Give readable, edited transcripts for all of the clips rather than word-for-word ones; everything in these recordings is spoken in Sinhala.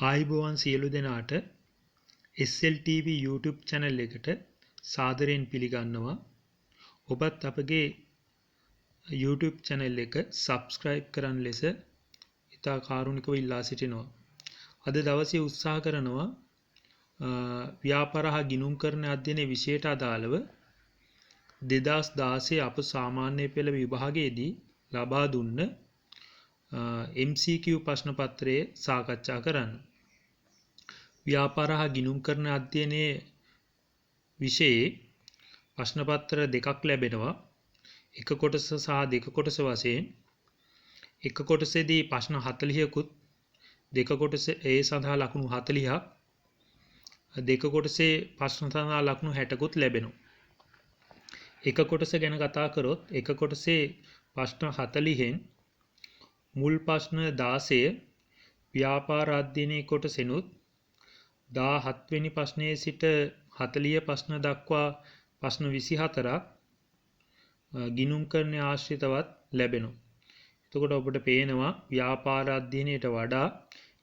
ආයුබෝවන් සියලු දෙනාට SLTV YouTube channel එකට සාදරයෙන් පිළිගන්නවා. ඔබත් අපගේ YouTube channel එක subscribe කරන් ලෙස ඉතා කාරුණිකව ඉල්ලා සිටිනවා. අද දවසේ උත්සාහ කරනවා ව්‍යාපාර හා ගිණුම් කරන අධ්‍යයනයේ විෂයට අදාළව 2016 අප සාමාන්‍ය පෙළ විභාගයේදී ලබා දුන්න MCQ ප්‍රශ්න පත්‍රයේ සාකච්ඡා කරන්න. ව්‍යාපාර හා ගිණුම් කරන අධ්‍යයනයේ විෂයේ ප්‍රශ්න පත්‍ර දෙකක් ලැබෙනවා. එක කොටස සහ දෙක කොටස වශයෙන්. එක කොටසේදී ප්‍රශ්න 40කුත් දෙක කොටසේ ඒ සඳහා ලකුණු 40ක් දෙක කොටසේ ප්‍රශ්න සඳහා ලකුණු 60කුත් ලැබෙනවා. එක කොටස ගැන කතා කරොත් එක කොටසේ ප්‍රශ්න 40න් මුල් ප්‍රශ්න 16 ව්‍යාපාර අධ්‍යයනයේ කොටසෙනුත් 17 වෙනි ප්‍රශ්නයේ සිට 40 ප්‍රශ්න දක්වා ප්‍රශ්න 24ක් ගිණුම් කරන ආශ්‍රිතවත් ලැබෙනවා. එතකොට ඔබට පේනවා ව්‍යාපාර අධ්‍යයනයට වඩා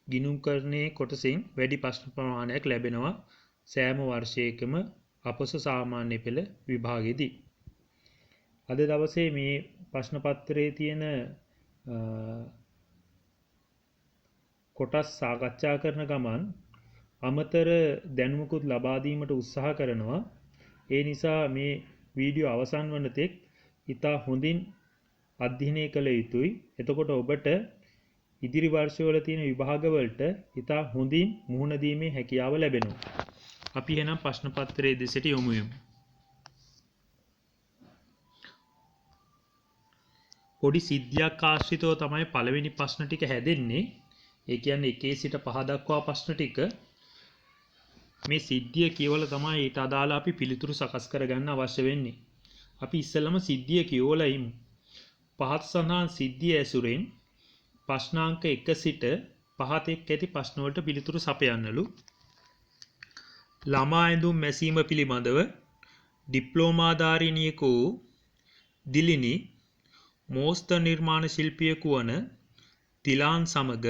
ගිණුම් කරන්නේ කොටසින් වැඩි ප්‍රශ්න ප්‍රමාණයක් ලැබෙනවා සෑම වර්ෂයකම අපොස සාමාන්‍ය පෙළ විභාගෙදී. අද දවසේ මේ ප්‍රශ්න පත්‍රයේ තියෙන කොටස් සාකච්ඡා කරන ගමන් අමතර දැනුමකුත් ලබා දීමට උත්සාහ කරනවා. ඒ නිසා මේ වීඩියෝ අවසන් වන තෙක් ඉතා හොඳින් අධ්‍යයනය කළ යුතුයි. එතකොට ඔබට ඉදිරි වර්ෂවල තියෙන විභාගවලට ඉතා හොඳින් මුහුණ දීමේ හැකියාව ලැබෙනවා. අපි එහෙනම් ප්‍රශ්න පත්‍රයේ දෙසට යමු. පොඩි සිද්ධියක් ආශ්‍රිතව තමයි පළවෙනි ප්‍රශ්න ටික හැදෙන්නේ. ඒ කියන්නේ 1 සිට 5 දක්වා ප්‍රශ්න ටික. මේ සිද්ධිය කියවලා තමයි ඊට අදාළ අපි පිළිතුරු සකස් කරගන්න අවශ්‍ය වෙන්නේ. අපි ඉස්සෙල්ලම සිද්ධිය කියවලා ඉමු. පහත් සඳහන් සිද්ධිය ඇසුරෙන් ප්‍රශ්නාංක 1 සිට 5 තෙක් ඇති ප්‍රශ්න වලට පිළිතුරු සපයන්නලු. ළමා ඇඳුම් මැසීම පිළිබඳව ඩිප්ලෝමාධාරිනියක වූ දිලිනි මෝස්තර නිර්මාණ ශිල්පියෙකු වන තිලාන් සමග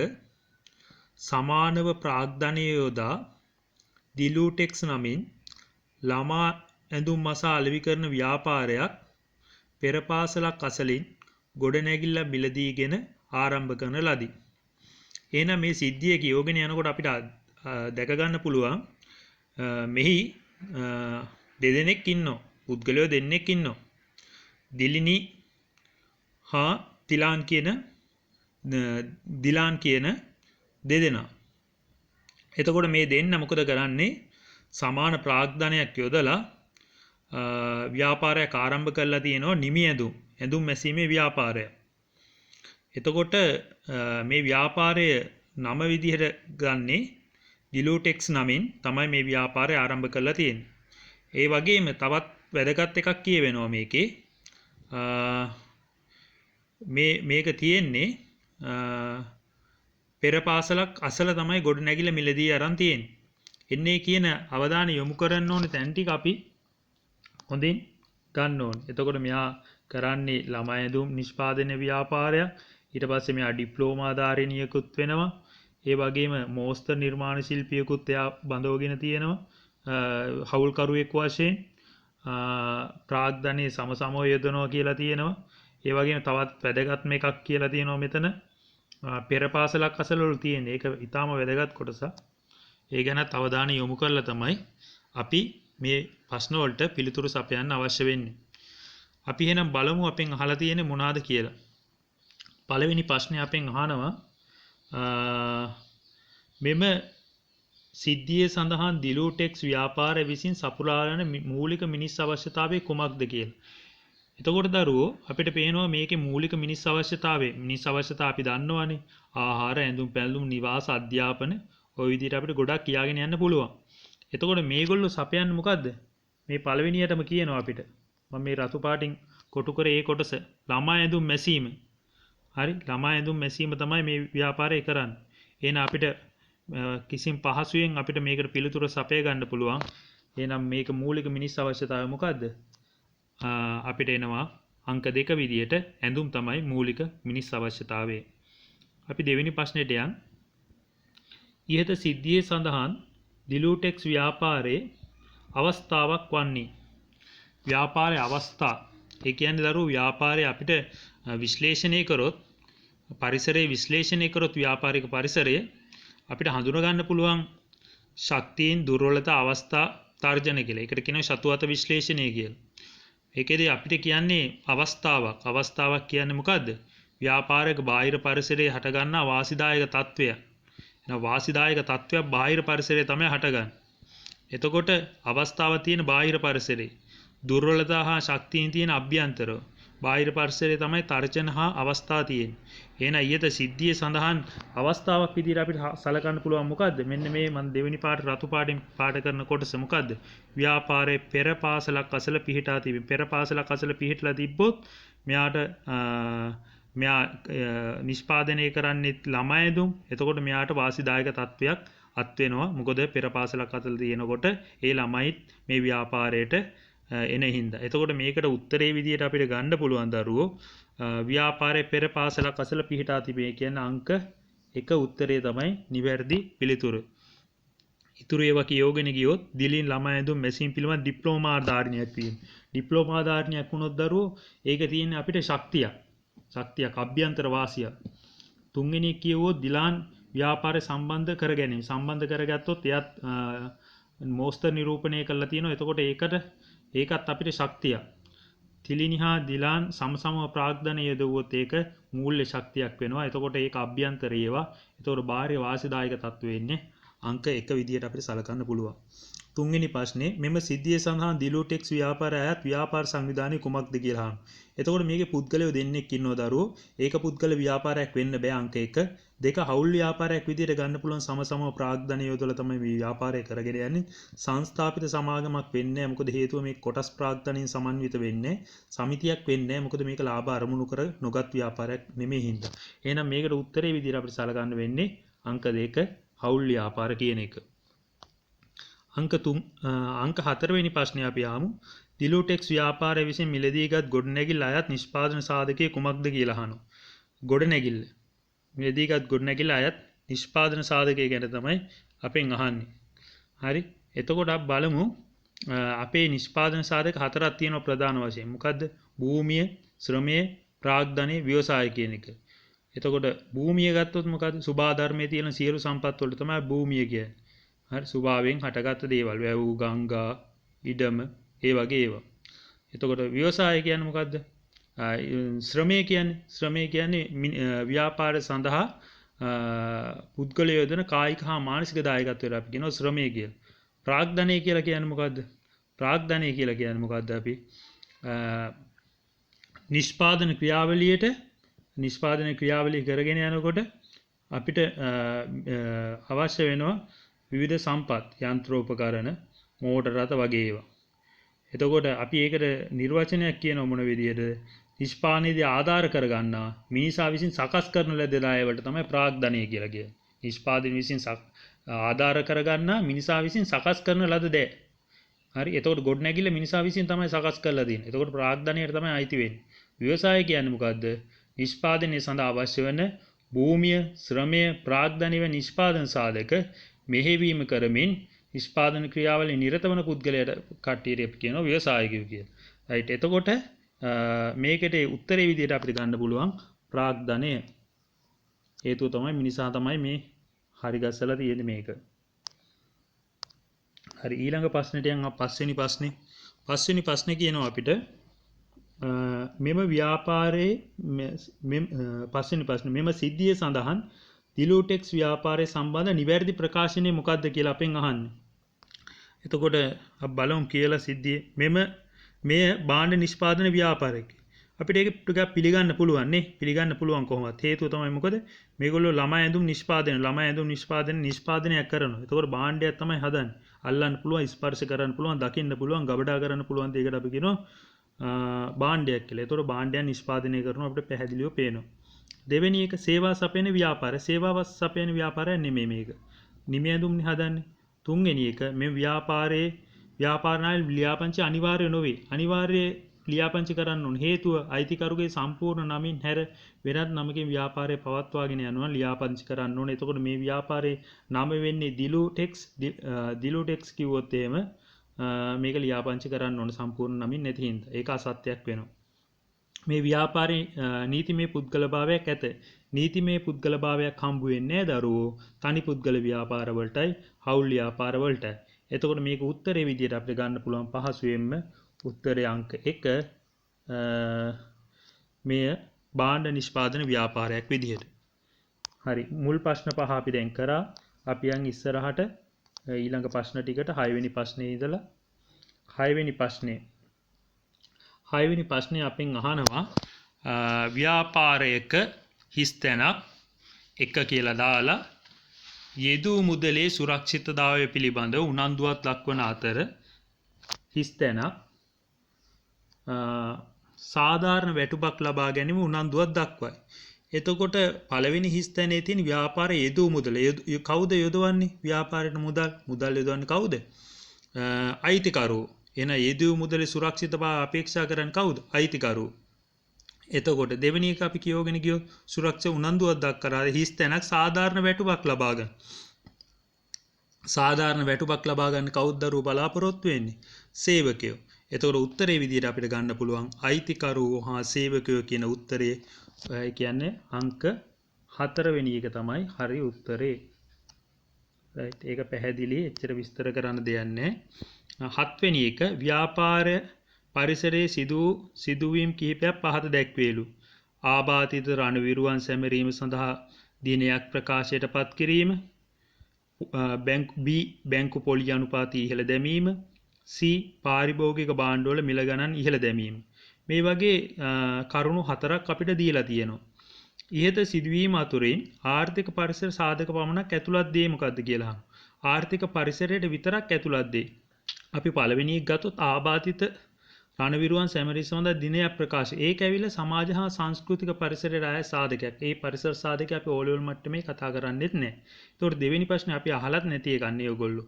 සමානව ප්‍රාග්ධනය යොදා දිලූටෙක්ස් නමින් ළමා ඇඳුම් මසා අලෙවි කරන ව්‍යාපාරයක් පෙර පාසලක් අසලින් ගොඩනැගිල්ල මිලදීගෙන ආරම්භ කරන ලදී. එහෙනම් මේ සිද්ධිය කියවගෙන යනකොට අපිට දැක ගන්න පුළුවන් මෙහි දෙදෙනෙක් ඉන්නවා. පුද්ගලයෝ දෙන්නෙක් ඉන්නවා. දිලිනි හා දිලාන් කියන දෙදෙනා. එතකොට මේ දෙන්න මොකද කරන්නේ? සමාන ප්‍රාග්ධනයක් යොදලා ව්‍යාපාරයක් ආරම්භ කරලා තියෙනවා. නිමි ඇඳුම් මැසීමේ ව්‍යාපාරය. එතකොට මේ ව්‍යාපාරය නම විදිහට ගන්නේ දිලූටෙක්ස් නමින් තමයි මේ ව්‍යාපාරය ආරම්භ කරලා තියෙන්නේ. ඒ වගේම තවත් වැදගත් එකක් කියවෙනවා මේකේ. මේක තියෙන්නේ පෙර පාසලක් අසල තමයි ගොඩ නැගිල මිලදී අරන් තියෙන්නේ. එන්නේ කියන අවධානය යොමු කරන්න ඕනේ තැන් ටික අපි හොඳින් ගන්න ඕනේ. එතකොට මෙයා කරන්නේ ළමා ඇඳුම් නිෂ්පාදන ව්‍යාපාරයක්. ඊට පස්සේ මෙයා ඩිප්ලෝමාධාරිනියකුත් වෙනවා. ඒ වගේම මෝස්තර නිර්මාණ ශිල්පියෙකුත් එයා බඳවගෙන තියෙනවා. හවුල්කරුවෙක් වශයෙන් ප්‍රාග්ධනයේ සමසමව යොදනවා කියලා තියෙනවා. ඒ වගේම තවත් වැදගත්ම එකක් කියලා තියෙනවා මෙතන. පෙර පාසලක් අසල වල තියෙන. ඒක ඊටාම වැදගත් කොටසක්. ඒ ගැනත් අවධානය යොමු කරලා තමයි අපි මේ ප්‍රශ්න වලට පිළිතුරු සපයන්න අවශ්‍ය වෙන්නේ. අපි එහෙනම් බලමු අපෙන් අහලා තියෙන්නේ මොනවාද කියලා. පළවෙනි ප්‍රශ්නේ අපෙන් අහනවා මෙම සිද්ධියේ සඳහන් දිලූටෙක්ස් ව්‍යාපාරය විසින් සපුරාලන මූලික මිනිස් අවශ්‍යතාවය කුමක්ද කියලා. එතකොට දරුවෝ අපිට පේනවා මේකේ මූලික මිනිස් අවශ්‍යතා අපි දන්නවනේ. ආහාර, ඇඳුම් පැළඳුම්, නිවාස, අධ්‍යාපන ඔය විදිහට අපිට ගොඩක් කියාගෙන යන්න පුළුවන්. එතකොට මේගොල්ලෝ සපයන්නේ මොකද්ද? මේ පළවෙනියටම කියනවා අපිට. මම මේ රතු පාටින් කොටු කරේ ඒ කොටස. ළමා ඇඳුම් මැසීම. හරි? ළමා ඇඳුම් මැසීම තමයි මේ ව්‍යාපාරය කරන්නේ. එහෙනම් අපිට කිසිම පහසුවෙන් අපිට මේකට පිළිතුර සපය ගන්න පුළුවන්. එහෙනම් මේක මූලික මිනිස් අවශ්‍යතාවය මොකද්ද? අපිට එනවා අංක 2 විදියට ඇඳුම් තමයි මූලික මිනිස් අවශ්‍යතාවය. අපි දෙවෙනි ප්‍රශ්නෙට යන්. ඉහත සිද්ධියේ සඳහන් ඩිලූටෙක්ස් ව්‍යාපාරයේ අවස්ථාවක් වන්නේ ව්‍යාපාරයේ අවස්ථා ඒ කියන්නේ දරුවෝ ව්‍යාපාරය අපිට විශ්ලේෂණය කරොත් පරිසරයේ විශ්ලේෂණය කරොත් ව්‍යාපාරික පරිසරය අපිට හඳුනා ගන්න පුළුවන් ශක්තියින් දුර්වලතා අවස්ථා තර්ජන කියලා. ඒකට කියනවා ශතුවත විශ්ලේෂණය කියලා. ඒකේදී අපිට කියන්නේ අවස්ථාවක්. අවස්ථාවක් කියන්නේ මොකද්ද? ව්‍යාපාරික බාහිර පරිසරයේ හට ගන්නා වාසිදායක තත්වය. එහෙනම් වාසිදායක තත්වයක් බාහිර පරිසරයේ තමයි හටගන්නේ. එතකොට අවස්ථාව තියෙන බාහිර පරිසරේ දුර්වලතා හා ශක්තියින් තියෙන අභ්‍යන්තර බාහිර පරිසරයේ තමයි තර්ජන හා අවස්ථා තියෙන්නේ. එහෙනම් ඊයත සිද්ධියේ සඳහන් අවස්ථාවක් විදිහට අපිට සලකන්න පුළුවන් මොකද්ද? මෙන්න මේ මම දෙවෙනි පාඩ රතු පාඩෙන් පාඩ කරන කොටස මොකද්ද? ව්‍යාපාරයේ පෙර පාසලක් අසල පිහිටා තිබෙන. පෙර පාසලක් අසල පිහිටලා තිබ්බොත් මෙයා නිෂ්පාදනය කරන්නේ ළමයි ඇඳුම්. එතකොට මෙයාට වාසිදායක තත්වයක් අත් වෙනවා. මොකද පෙර පාසලක් අසල තියෙනකොට ඒ ළමයිත් මේ ව්‍යාපාරයට එන හින්දා. එතකොට මේකට උත්තරේ විදියට අපිට ගන්න පුළුවන් දරුවෝ ව්‍යාපාරයේ පෙර පාසලක් අසල පිහිටා තිබේ කියන අංක 1 උත්තරේ තමයි නිවැරදි පිළිතුර. ඉතුරු ඒවා කියෝගෙන ගියොත් දිලින් ළමයි ඇඳුම් මැෂින් පිළිබඳ ඩිප්ලෝමා ආධාරණයක් තියෙනවා. ඩිප්ලෝමා ආධාරණයක් වුණොත් දරුවෝ ඒක තියෙන්නේ අපිට ශක්තියක් අභ්‍යන්තර වාසියක්. තුන්වෙනි කියවුවොත් දිලාන් ව්‍යාපාරය සම්බන්ධ කර ගැනීම. සම්බන්ධ කරගත්තොත් එයත් මෝස්තර නිරූපණය කරලා තියෙනවා. එතකොට ඒකත් අපිට ශක්තියක්. තිලිනි හා දිලාන් සමසමව ප්‍රාග්ධනය යොදවුවොත් ඒක මූල්‍ය ශක්තියක් වෙනවා. එතකොට ඒක අභ්‍යන්තරය ඒවා. එතකොට බාහිර වාසිදායක තත්ත්වෙ වෙන්නේ අංක 1 විදියට අපිට සලකන්න පුළුවන්. තුන්වෙනි ප්‍රශ්නේ මෙම සිද්ධිය සඳහන් ඩිලූටෙක්ස් ව්‍යාපාරය අයත් ව්‍යාපාර සංවිධානය කුමක්ද කියලා අහනවා. එතකොට මේකේ පුද්ගලයෝ දෙන්නෙක් ඉන්නවා දරුවෝ. ඒක පුද්ගල ව්‍යාපාරයක් වෙන්න බෑ අංක 1. දෙක හවුල් ව්‍යාපාරයක් විදියට ගන්න පුළුවන් සමසමව ප්‍රාග්ධනය යොදලා තමයි මේ ව්‍යාපාරය කරගෙන යන්නේ. සංස්ථාපිත සමාගමක් වෙන්නේ නැහැ. මොකද හේතුව මේ කොටස් ප්‍රාග්ධනයෙන් සමන්විත වෙන්නේ. සමිතියක් වෙන්නේ නැහැ. මොකද මේක ලාභ අරමුණු කර නොගත් ව්‍යාපාරයක් නෙමෙයි හින්දා. එහෙනම් මේකට උත්තරේ විදියට අපිට සලකන්න වෙන්නේ අංක 2 හවුල් ව්‍යාපාර කියන එක. අංක 4 වෙනි ප්‍රශ්නේ අපි ආමු. ඩිලූටෙක්ස් ව්‍යාපාරය විසින් මිලදීගත් ගොඩනැගිල්ල අයත් නිෂ්පාදන සාධකයේ කුමක්ද කියලා අහනවා. ගොඩනැගිල්ල. මිලදීගත් ගොඩනැගිල්ල අයත් නිෂ්පාදන සාධකය ගැන තමයි අපෙන් අහන්නේ. හරි. එතකොට අපි බලමු අපේ නිෂ්පාදන සාධක 4ක් තියෙනවා ප්‍රධාන වශයෙන්. මොකද්ද? භූමිය, ශ්‍රමය, ප්‍රාග්ධනය, ව්‍යවසාය කියන එක. එතකොට භූමිය ගත්තොත් මොකද්ද? සුභාධර්මයේ තියෙන සියලු සම්පත් වලට තමයි භූමිය කියන්නේ. හරි ස්වභාවයෙන් හටගත්ත දේවල් වැව් ගංගා ඉඩම ඒ වගේ ඒවා. එතකොට ව්‍යවසාය කියන්නේ මොකද්ද? ශ්‍රමය කියන්නේ ව්‍යාපාර සඳහා පුද්ගලයෝ යොදන කායික හා මානසික දායකත්වයට අපි කියනවා ශ්‍රමය කියලා. ප්‍රාග්ධනය කියලා කියන්නේ මොකද්ද? ප්‍රාග්ධනය කියලා කියන්නේ මොකද්ද අපි? නිෂ්පාදන ක්‍රියාවලිය කරගෙන යනකොට අපිට අවශ්‍ය වෙනවා විවිධ සම්පත් යන්ත්‍රෝපකරණ මෝටර රථ වගේ ඒවා. එතකොට අපි ඒකට නිර්වචනයක් කියන මොන විදියටද? නිෂ්පාදනයේදී ආධාර කරගන්නා මිනිසා විසින් සකස් කරන ලද දායවලට තමයි ප්‍රාග්ධනය කියලා කියන්නේ. නිෂ්පාදනය විසින් ආධාර කරගන්නා මිනිසා විසින් සකස් කරන ලද දෑ. හරි. එතකොට ගොඩනැගිල්ල මිනිසා විසින් තමයි සකස් කරලා දෙන්නේ. එතකොට ප්‍රාග්ධනයට තමයි අයිති වෙන්නේ. ව්‍යවසාය කියන්නේ මොකද්ද? නිෂ්පාදනය සඳහා අවශ්‍ය වෙන භූමිය, ශ්‍රමය, ප්‍රාග්ධනය වෙන නිෂ්පාදන සාධක මෙහෙවීම කරමින් නිෂ්පාදන ක්‍රියාවලිය නිරත වන පුද්ගලයාට කට්ටියට අපි කියනවා ව්‍යවසායිකයෝ කියලා. රයිට්. එතකොට මේකට උත්තරේ විදිහට අපිට ගන්න පුළුවන් ප්‍රාග්ධනය. හේතුව තමයි මිනිසා තමයි මේ හරි ගස්සලා තියෙන්නේ මේක. හරි ඊළඟ ප්‍රශ්නෙට යන් පස්වෙනි ප්‍රශ්නේ. පස්වෙනි ප්‍රශ්නේ කියනවා අපිට මෙම ව්‍යාපාරයේ පස්වෙනි ප්‍රශ්නේ මෙම සිද්ධිය සඳහන් ඩිලූටෙක්ස් ව්‍යාපාරය සම්බන්ධ නිවැරදි ප්‍රකාශනය මොකක්ද කියලා අපෙන් අහන්නේ. එතකොට අපි බලමු කියලා සිද්ධිය මේ භාණ්ඩ නිෂ්පාදන ව්‍යාපාරයක. අපිට ඒක ටිකක් පිළිගන්න පුළුවන් නේ. පිළිගන්න පුළුවන් කොහොමද? හේතුව තමයි මොකද? මේගොල්ලෝ ළමයි ඇඳුම් නිෂ්පාදනයක් කරනවා. එතකොට භාණ්ඩයක් තමයි හදන්නේ. අල්ලන්න පුළුවන්, ස්පර්ශ කරන්න පුළුවන්, දකින්න පුළුවන්, ගබඩා කරන්න පුළුවන් දෙයකට අපි කියනවා භාණ්ඩයක් කියලා. එතකොට භාණ්ඩයක් නිෂ්පාදනය කරනවා අපිට පැහැදිලිව පේනවා. දෙවෙනි එක සේවා සපයන ව්‍යාපාරය. සේවා සපයන ව්‍යාපාරය නෙමෙයි මේක. නිමි ඇඳුම්නේ හදන්නේ. තුන්වෙනි එක මේ ව්‍යාපාරයේ ව්‍යාපාර නායක ලියාපදිංචි අනිවාර්ය නොවේ. අනිවාර්ය ලියාපදිංචි කරන්න ඕන. හේතුව අයිතිකරුගේ සම්පූර්ණ නමින් හැර වෙනත් නමකින් ව්‍යාපාරය පවත්වාගෙන යනවා ලියාපදිංචි කරන්න ඕන. එතකොට මේ ව්‍යාපාරයේ නම වෙන්නේ දිලුටෙක්ස් කිව්වොත් එහෙම මේක ලියාපදිංචි කරන්න ඕන සම්පූර්ණ නමින් නැති හින්දා. ඒක අසත්‍යයක් වෙනවා. මේ ව්‍යාපාරයේ නීතිමය පුද්ගලභාවයක් ඇත. නීතිමය පුද්ගලභාවයක් හම්බ වෙන්නේ දරුවෝ තනි පුද්ගල ව්‍යාපාරවලටයි හවුල් ව්‍යාපාරවලටයි. එතකොට මේක උත්තරේ විදියට අපිට ගන්න පුළුවන් පහසුවෙන්ම උත්තරේ අංක 1 මෙය භාණ්ඩ නිෂ්පාදන ව්‍යාපාරයක් විදියට. හරි මුල් ප්‍රශ්න පහ අපි දැන් කරා. අපි යන් ඉස්සරහට ඊළඟ ප්‍රශ්න ටිකට 6 වෙනි ප්‍රශ්නේ ඉඳලා 6 වෙනි ප්‍රශ්නේ අපෙන් අහනවා ව්‍යාපාරයක හිස්තැනක් 1 කියලා දාලා යෙදූ මුදලේ සුරක්ෂිතතාවය පිළිබඳව උනන්දුවක් දක්වන අතර හිස්තැනක් සාධාරණ වැටුපක් ලබා ගැනීම උනන්දුවක් දක්වයි. එතකොට පළවෙනි හිස්තැනේ තියෙන ව්‍යාපාරයේ යෙදූ මුදල කවුද යොදවන්නේ? ව්‍යාපාරයට මුදල් යොදවන්නේ කවුද? අයිතිකරුවෝ. එන යෙදූ මුදලේ සුරක්ෂිතතාවය අපේක්ෂා කරන්නේ කවුද? අයිතිකරුවෝ. එතකොට දෙවෙනි එක අපි කියවගෙන ගියොත් සුරක්ෂා උනන්දුවක් දක්වලා හිස්තැනක් සාධාරණ වැටුපක් ලබා ගන්න. සාධාරණ වැටුපක් ලබා ගන්න කවුද දරුවෝ බලාපොරොත්තු වෙන්නේ? සේවකයෝ. එතකොට උත්තරේ විදිහට අපිට ගන්න පුළුවන් අයිතිකරුවෝ හා සේවකයෝ කියන උත්තරේ කියන්නේ අංක 4 වෙනි එක තමයි හරි උත්තරේ. රයිට් ඒක පැහැදිලි එච්චර විස්තර කරන්න දෙයක් නැහැ. 7 වෙනි එක ව්‍යාපාර පරිසරයේ සිදුවීම් කිහිපයක් පහත දැක්වේලු. ආබාධිත රණවිරුවන් සැමරීම සඳහා දිනයක් ප්‍රකාශයට පත් කිරීම. බැංකු පොලි අනුපාතය ඉහළ දැමීම. C පාරිභෝගික භාණ්ඩවල මිල ගණන් ඉහළ දැමීම. මේ වගේ කරුණු 4ක් අපිට දීලා තියෙනවා. ඉහත සිදුවීම අතුරින් ආර්ථික පරිසර සාධක පමණක් ඇතුළත් දේ මොකක්ද කියලා අහනවා. ආර්ථික පරිසරයට විතරක් ඇතුළත් දේ. අපි පළවෙනි එක ගත්තොත් ආබාධිත රණවිරුවන් සැමරීම සඳහා දිනයක් ප්‍රකාශ. ඒක ඇවිල්ලා සමාජ හා සංස්කෘතික පරිසරයට ආය සාධකයක්. ඒ පරිසර සාධකය අපි ඕ ලෙවල් මට්ටමේ කතා කරන්නේත් නැහැ. ඒතකොට දෙවෙනි ප්‍රශ්නේ අපි අහලත් නැති එකක් නේ ඔයගොල්ලෝ.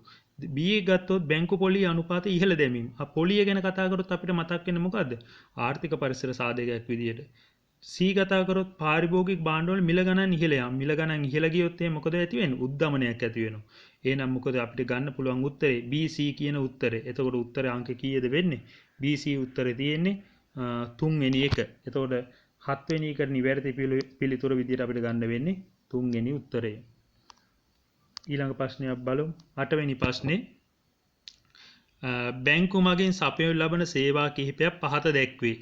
B එක ගත්තොත් බැංකු පොලි අනුපාතය ඉහළ දැමීම. පොලිය ගැන කතා කරොත් අපිට මතක් වෙන්නේ මොකද්ද? ආර්ථික පරිසර සාධකයක් විදියට. C කතා කරොත් පාරිභෝගික භාණ්ඩවල මිල ගණන් ඉහළ යාම. මිල ගණන් ඉහළ ගියොත් එහෙනම් මොකද ඇති වෙන්නේ? උද්දමනයක් ඇති වෙනවා. එහෙනම් මොකද අපිට ගන්න පුළුවන් උත්තරේ B C කියන උත්තරේ. එතකොට උත්තරේ අංක කීයද වෙන්නේ? B C උත්තරේ තියෙන්නේ 3 වෙනි එක. එතකොට 7 වෙනි එකට නිවැරදි පිළිතුර විදියට අපිට ගන්න වෙන්නේ 3 වෙනි උත්තරය. ඊළඟ ප්‍රශ්නයක් බලමු. 8 වෙනි ප්‍රශ්නේ බැංකු මගින් සපයනු ලබන සේවා කිහිපයක් පහත දැක්වේ.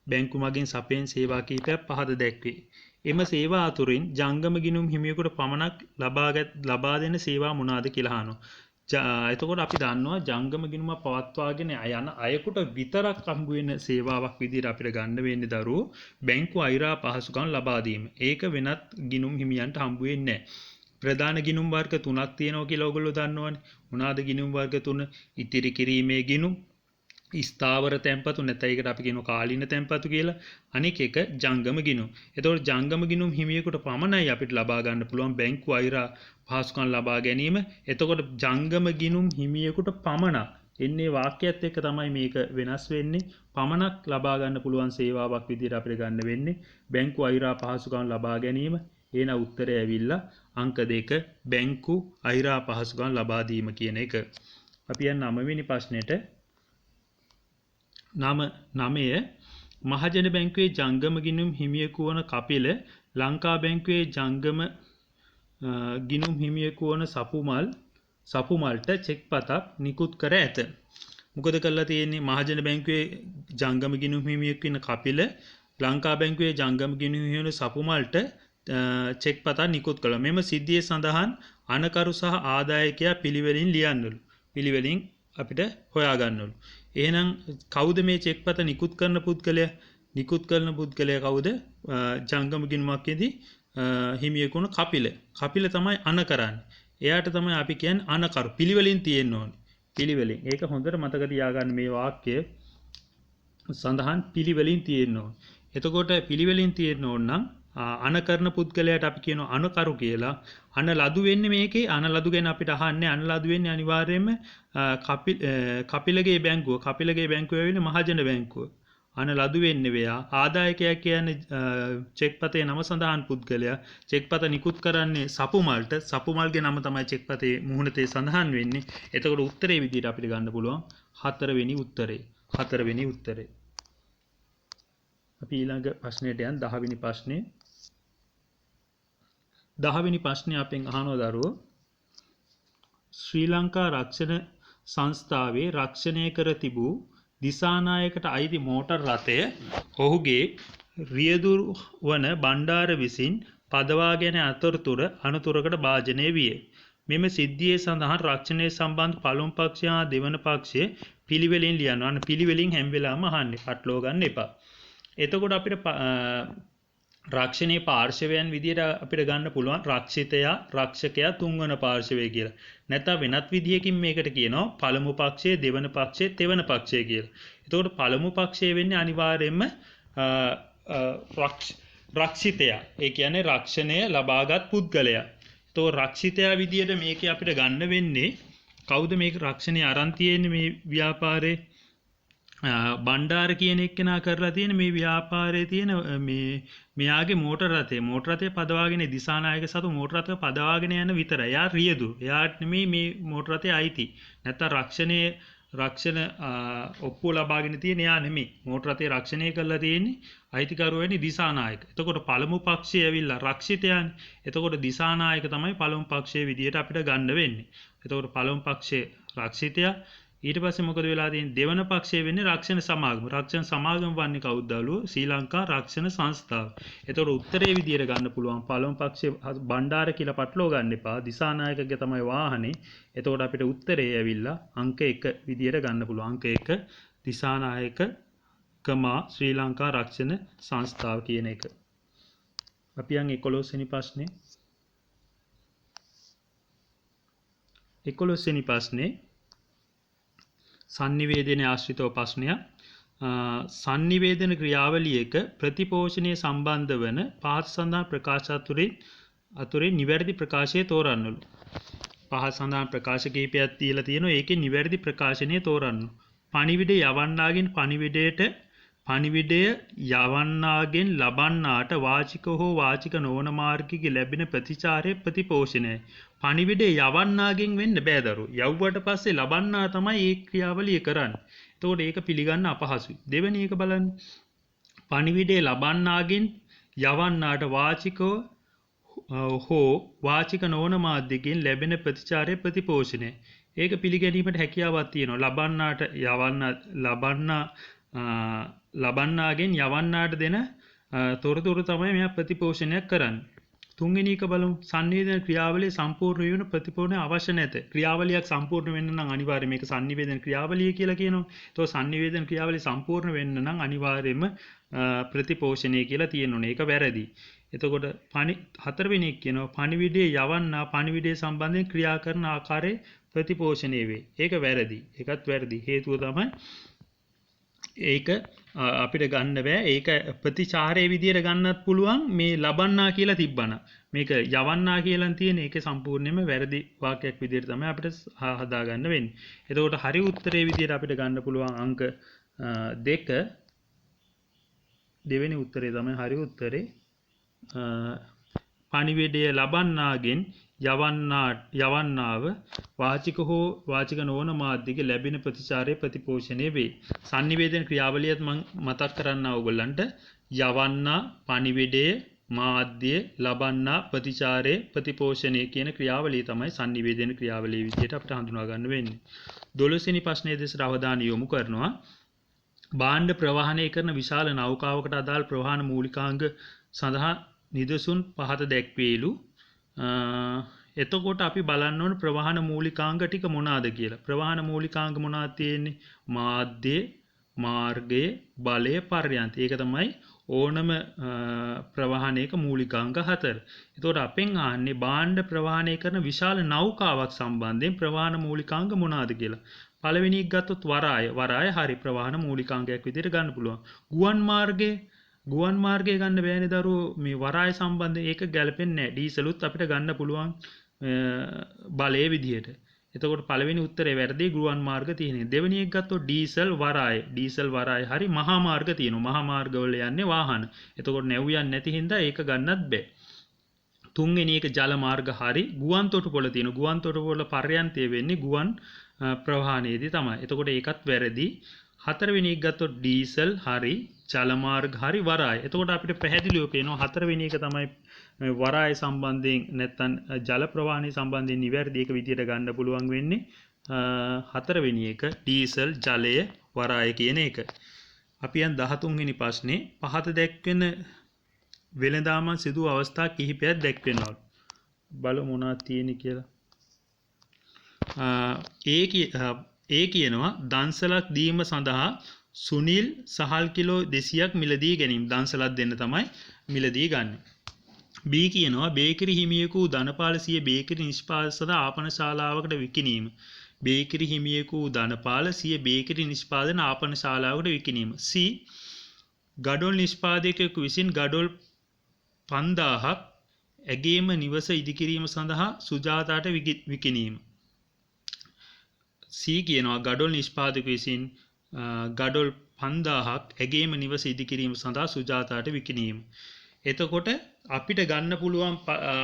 බැංකු මගින් සපයන සේවා කිහිපයක් පහත දැක්වේ. එම සේවා අතුරින් ජංගම ගිණුම් හිමියෙකුට පමණක් ලබා දෙන සේවා මොනවාද කියලා අහනවා. එතකොට අපි දන්නවා ජංගම ගිණුම පවත්වාගෙන යන අයෙකුට විතරක් හම්බ වෙන සේවාවක් විදිහට අපිට ගන්න වෙන්නේ දරුවෝ බැංකු අයිරා පහසුකම් ලබා දීම. ඒක වෙනත් ගිණුම් හිමියන්ට හම්බ වෙන්නේ නැහැ. ප්‍රධාන ගිණුම් වර්ග 3ක් තියෙනවා කියලා ඔයගොල්ලෝ දන්නවනේ. මොනවාද ගිණුම් වර්ග 3? ඉතිරි කිරීමේ ගිණුම්, ස්ථාවර තැන්පතු නැත්නම් ඒකට අපි කියනවා කාලීන තැන්පතු කියලා. අනික එක ජංගම ගිණුම්. එතකොට ජංගම ගිණුම් හිමියෙකුට පමණයි අපිට ලබා ගන්න පුළුවන් බැංකු අයිරා පහසුකම් ලබා ගැනීම. එතකොට ජංගම ගිණුම් හිමියෙකුට පමණක් එන්නේ වාක්‍යයත් එක්ක තමයි මේක වෙනස් වෙන්නේ. පමණක් ලබා ගන්න පුළුවන් සේවාවක් විදිහට අපිට ගන්න වෙන්නේ බැංකු අයිරා පහසුකම් ලබා ගැනීම. එන උත්තරය ඇවිල්ලා අංක 2 බැංකු අයිරා පහසුකම් ලබා දීම කියන එක. අපි යන 9 වෙනි ප්‍රශ්නෙට 9 මහජන බැංකුවේ ජංගම ගිණුම් හිමියෙකු වන කපිල ලංකා බැංකුවේ ජංගම ගිණුම් හිමියෙකු වන සපුමල්ට චෙක් පතක් නිකුත් කර ඇත. මොකද කරලා තියෙන්නේ? මහජන බැංකුවේ ජංගම ගිණුම් හිමියෙකු වෙන කපිල ලංකා බැංකුවේ ජංගම ගිණුම් හිමියෙකු වන සපුමල්ට චෙක් පතක් නිකුත් කළා. මෙම සිද්ධියේ සඳහන් අනකරු සහ ආදායකයා පිළිවෙලින් ලියන්නලු. පිළිවෙලින් අපිට හොයා ගන්නලු. එහෙනම් කවුද මේ චෙක් පත නිකුත් කරන පුද්ගලයා? නිකුත් කරන පුද්ගලයා කවුද? ජංගම ගිණුමක්ෙදී හිමියෙකු වන කපිල. කපිල තමයි අන කරන්නේ. එයාට තමයි අපි කියන්නේ අනකරු. පිළිවෙලින් තියෙන්න ඕනේ. පිළිවෙලින්. ඒක හොඳට මතක තියාගන්න මේ වාක්‍ය සඳහන් පිළිවෙලින් තියෙන්න ඕනේ. එතකොට පිළිවෙලින් තියෙන්න ඕන නම් අන කරන පුද්ගලයාට අපි කියනවා අනකරු කියලා. අන ලදු වෙන්නේ මේකේ අන ලදු ගැන අපිට අහන්නේ අන ලදු වෙන්නේ අනිවාර්යයෙන්ම කපිලගේ බැංකුව. කපිලගේ බැංකුව වෙන්නේ මහජන බැංකුව. අන ලදු වෙන්නේ වෙයා. ආදායකයා කියන්නේ චෙක්පතේ නම සඳහන් පුද්ගලයා. චෙක්පත නිකුත් කරන්නේ සපුමල්ට. සපුමල්ගේ නම තමයි චෙක්පතේ මුහුණතේ සඳහන් වෙන්නේ. එතකොට උත්තරේ විදිහට අපිට ගන්න පුළුවන් 4 වෙනි උත්තරේ. 4 වෙනි උත්තරේ. අපි ඊළඟ ප්‍රශ්නයට යන් 10 වෙනි ප්‍රශ්නේ. 10 වෙනි ප්‍රශ්නේ අපෙන් අහනවා දරුවෝ ශ්‍රී ලංකා රක්ෂණ සංස්ථාවේ රක්ෂණය කර තිබූ දිසානායකට අයිති මෝටර් රථය ඔහුගේ රියදුරු වන බණ්ඩාර විසින් පදවාගෙන අනතුරකට භාජනය විය. මෙම සිද්ධියේ සඳහන් රක්ෂණය සම්බන්ධ පළමු පක්ෂය හා දෙවන පක්ෂය පිළිවෙලින් ලියනවා. අන්න පිළිවෙලින් හැම වෙලාවම අහන්නේ. පටලවා ගන්න එපා. එතකොට අපිට රක්ෂණයේ පාර්ශවයන් විදියට අපිට ගන්න පුළුවන් රක්ෂිතයා රක්ෂකයා තුන්වන පාර්ශවය කියලා. නැත්නම් වෙනත් විදියකින් මේකට කියනවා පළමු පක්ෂය දෙවන පක්ෂය තෙවන පක්ෂය කියලා. එතකොට පළමු පක්ෂය වෙන්නේ අනිවාර්යයෙන්ම රක්ෂිතයා. ඒ කියන්නේ රක්ෂණය ලබාගත් පුද්ගලයා. එතකොට රක්ෂිතයා විදියට මේකේ අපිට ගන්න වෙන්නේ කවුද මේක රක්ෂණය අරන් තියෙන්නේ මේ ව්‍යාපාරේ බණ්ඩාර කියන එක්කෙනා කරලා තියෙන මේ ව්‍යාපාරයේ තියෙන මෙයාගේ මෝටර් රථය පදවාගෙන දිසානායක සතු මෝටර් රථය පදවාගෙන යන විතරයි. එයා රියදුරු. එයාට නෙමෙයි මේ මෝටර් රථය අයිති. නැත්තම් රක්ෂණ ඔප්පුව ලබාගෙන තියෙන එයා නෙමෙයි. මෝටර් රථය රක්ෂණය කරලා තියෙන්නේ අයිතිකරුවා වෙන්නේ දිසානායක. එතකොට පළමු පක්ෂය ඇවිල්ලා රක්ෂිතයන්. එතකොට දිසානායක තමයි පළමු පක්ෂයේ විදියට අපිට ගන්න වෙන්නේ. එතකොට පළමු පක්ෂයේ රක්ෂිතයා ඊට පස්සේ මොකද වෙලා තියෙන්නේ දෙවන පක්ෂයේ වෙන්නේ රක්ෂණ සමාගම. රක්ෂණ සමාගම වන්නේ කවුද දළුවෝ? ශ්‍රී ලංකා රක්ෂණ සංස්ථාව. ඒතකොට උත්තරේ විදියට ගන්න පුළුවන් පළමු පක්ෂයේ බණ්ඩාර කියලා පටලවා ගන්න එපා. දිසානායකගේ තමයි වාහනේ. එතකොට අපිට උත්තරේ ඇවිල්ලා අංක 1 විදියට ගන්න පුළුවන්. අංක 1 දිසානායක කමා ශ්‍රී ලංකා රක්ෂණ සංස්ථාව කියන එක. අපි යන් 11 වෙනි ප්‍රශ්නේ. 11 වෙනි ප්‍රශ්නේ සංනිවේදනය ආශ්‍රිතව ප්‍රශ්නයක්. සංනිවේදන ක්‍රියාවලියක ප්‍රතිපෝෂණය සම්බන්ධ වන පහත සඳහන් ප්‍රකාශ අතුරේ නිවැරදි ප්‍රකාශය තෝරන්නලු. පහත සඳහන් ප්‍රකාශ කිහිපයක් තියලා තියෙනවා. ඒකේ නිවැරදි ප්‍රකාශනය තෝරන්න. පණිවිඩය යවන්නාගෙන් පණිවිඩය යවන්නාගෙන් ලබන්නාට වාචික හෝ වාචික නොවන මාර්ගික ලැබෙන ප්‍රතිචාරය ප්‍රතිපෝෂණයයි. පණිවිඩේ යවන්නාගෙන් වෙන්න බෑ දරුවෝ. යවුවට පස්සේ ලබන්නා තමයි ඒ ක්‍රියාවලිය කරන්නේ. එතකොට ඒක පිළිගන්න අපහසුයි. දෙවෙනි එක බලන්න. පණිවිඩේ ලබන්නාගෙන් යවන්නාට වාචිකව හෝ වාචික නොවන මාධ්‍යකින් ලැබෙන ප්‍රතිචාරය ප්‍රතිපෝෂණය. ඒක පිළිගැනීමට හැකියාවක් තියෙනවා. ලබන්නාගෙන් යවන්නාට දෙන තොරතුරු තමයි මෙයා ප්‍රතිපෝෂණයක් කරන්නේ. තුන්වෙනි එක බලමු. සංනිවේදන ක්‍රියාවලිය සම්පූර්ණ වෙන ප්‍රතිපෝෂණය අවශ්‍ය නැත. ක්‍රියාවලියක් සම්පූර්ණ වෙන්න නම් අනිවාර්යයෙන් මේක සංනිවේදන ක්‍රියාවලිය කියලා කියනවා. ඒතකොට සංනිවේදන ක්‍රියාවලිය සම්පූර්ණ වෙන්න නම් අනිවාර්යයෙන්ම ප්‍රතිපෝෂණය කියලා තියෙන්න ඕනේ. ඒක වැරදි. එතකොට හතරවෙනි එක කියනවා පණිවිඩයේ යවන්නා පණිවිඩය සම්බන්ධයෙන් ක්‍රියා කරන ආකාරයේ ප්‍රතිපෝෂණය වේ. ඒක වැරදි. ඒකත් වැරදි. හේතුව තමයි ඒක අපිට ගන්න බෑ. ඒක ප්‍රතිචාරයේ විදියට ගන්නත් පුළුවන් මේ ලබන්නා කියලා තිබ්බනම්. මේක යවන්නා කියලා තියෙන ඒකේ සම්පූර්ණයෙන්ම වැරදි වාක්‍යයක් විදියට තමයි අපිට හදා ගන්න වෙන්නේ. එතකොට හරි උත්තරේ විදියට අපිට ගන්න පුළුවන් අංක 2. දෙවෙනි උත්තරේ තමයි හරි උත්තරේ. පණිවිඩය ලබන්නාගෙන් යවන්නාව වාචික හෝ වාචික නොවන මාධ්‍යක ලැබෙන ප්‍රතිචාරය ප්‍රතිපෝෂණය වේ. සංනිවේදන ක්‍රියාවලියත් මම මතක් කරන්න ඕගොල්ලන්ට යවන්නා පණිවිඩය මාධ්‍ය ලබන්නා ප්‍රතිචාරය ප්‍රතිපෝෂණය කියන ක්‍රියාවලිය තමයි සංනිවේදන ක්‍රියාවලිය විදිහට අපිට හඳුනා ගන්න වෙන්නේ. 12 වෙනි ප්‍රශ්නයේ දෙසට අවධානය යොමු කරනවා. භාණ්ඩ ප්‍රවාහනය කරන විශාල නෞකාවකට අදාළ ප්‍රවාහන මූලිකාංග සඳහා නිදසුන් පහත දැක්වේලු. එතකොට අපි බලන්න ඕන ප්‍රවාහන මූලිකාංග ටික මොනවාද කියලා. ප්‍රවාහන මූලිකාංග මොනවද තියෙන්නේ? මාධ්‍ය, මාර්ගය, බලය, පර්යන්ත. ඒක තමයි ඕනම ප්‍රවාහනයක මූලිකාංග 4. එතකොට අපෙන් අහන්නේ භාණ්ඩ ප්‍රවාහනය කරන විශාල නෞකාවක් සම්බන්ධයෙන් ප්‍රවාහන මූලිකාංග මොනවාද කියලා. පළවෙනි එක ගත්තොත් වරාය හරි ප්‍රවාහන මූලිකාංගයක් විදිහට ගන්න පුළුවන්. ගුවන් මාර්ගය ගන්න බෑනේ දරුවෝ. මේ වරාය සම්බන්ධයෙන් ඒක ගැලපෙන්නේ නැහැ. ඩීසලුත් අපිට ගන්න පුළුවන් බලයේ විදිහට. එතකොට පළවෙනි උත්තරේ වැරදි ගුවන් මාර්ග තියෙනවා. දෙවෙනි එක ගත්තොත් ඩීසල් වරාය. ඩීසල් වරාය හරි මහා මාර්ග තියෙනවා. මහා මාර්ගවල යන්නේ වාහන. එතකොට නැව් යන්නේ නැති හින්දා ඒක ගන්නත් බෑ. තුන්වෙනි එක ජල මාර්ග හරි ගුවන් තොටුපොළ තියෙනවා. ගුවන් තොටුපොළ පර්යන්තය වෙන්නේ ගුවන් ප්‍රවාහනයේදී තමයි. එතකොට ඒකත් වැරදි. හතරවෙනි එක ගත්තොත් ඩීසල් හරි ජල මාර්ග හරි වරාය. එතකොට අපිට පැහැදිලිව පේනවා හතරවෙනි එක තමයි වරාය සම්බන්ධයෙන් නැත්නම් ජල ප්‍රවාහනය සම්බන්ධයෙන් නිවැරදි එක විදියට ගන්න පුළුවන් වෙන්නේ හතරවෙනි එක ඩීසල් ජලය වරාය කියන එක. අපි යන් 13 වෙනි ප්‍රශ්නේ පහත දැක්වෙන වෙළඳාම සිදු අවස්ථා කිහිපයක් දැක්වෙනවා. බලමු මොනවද තියෙන්නේ කියලා. ඒ කියනවා දන්සලක් දීම සඳහා සුනිල් සහල් කිලෝ 200ක් මිලදී ගැනීම. දන්සලක් දෙන්න තමයි මිලදී ගන්න. B කියනවා බේකරි හිමියෙකු ධනපාල සිය බේකරි නිෂ්පාදන සඳහා ආපන ශාලාවකට විකිණීම. බේකරි හිමියෙකු ධනපාල සිය බේකරි නිෂ්පාදන ආපන ශාලාවකට විකිණීම. C ගඩොල් නිෂ්පාදකයෙකු විසින් ගඩොල් 5000ක් ඇගේම නිවස ඉදිකිරීම සඳහා සුජාතාට විකිණීම. C කියනවා ගඩොල් නිෂ්පාදකයෙකු විසින් ගඩොල් 5000ක් ඇගේම නිවස ඉදිකිරීම සඳහා සුජාතාට විකිණීම. එතකොට අපිට ගන්න පුළුවන්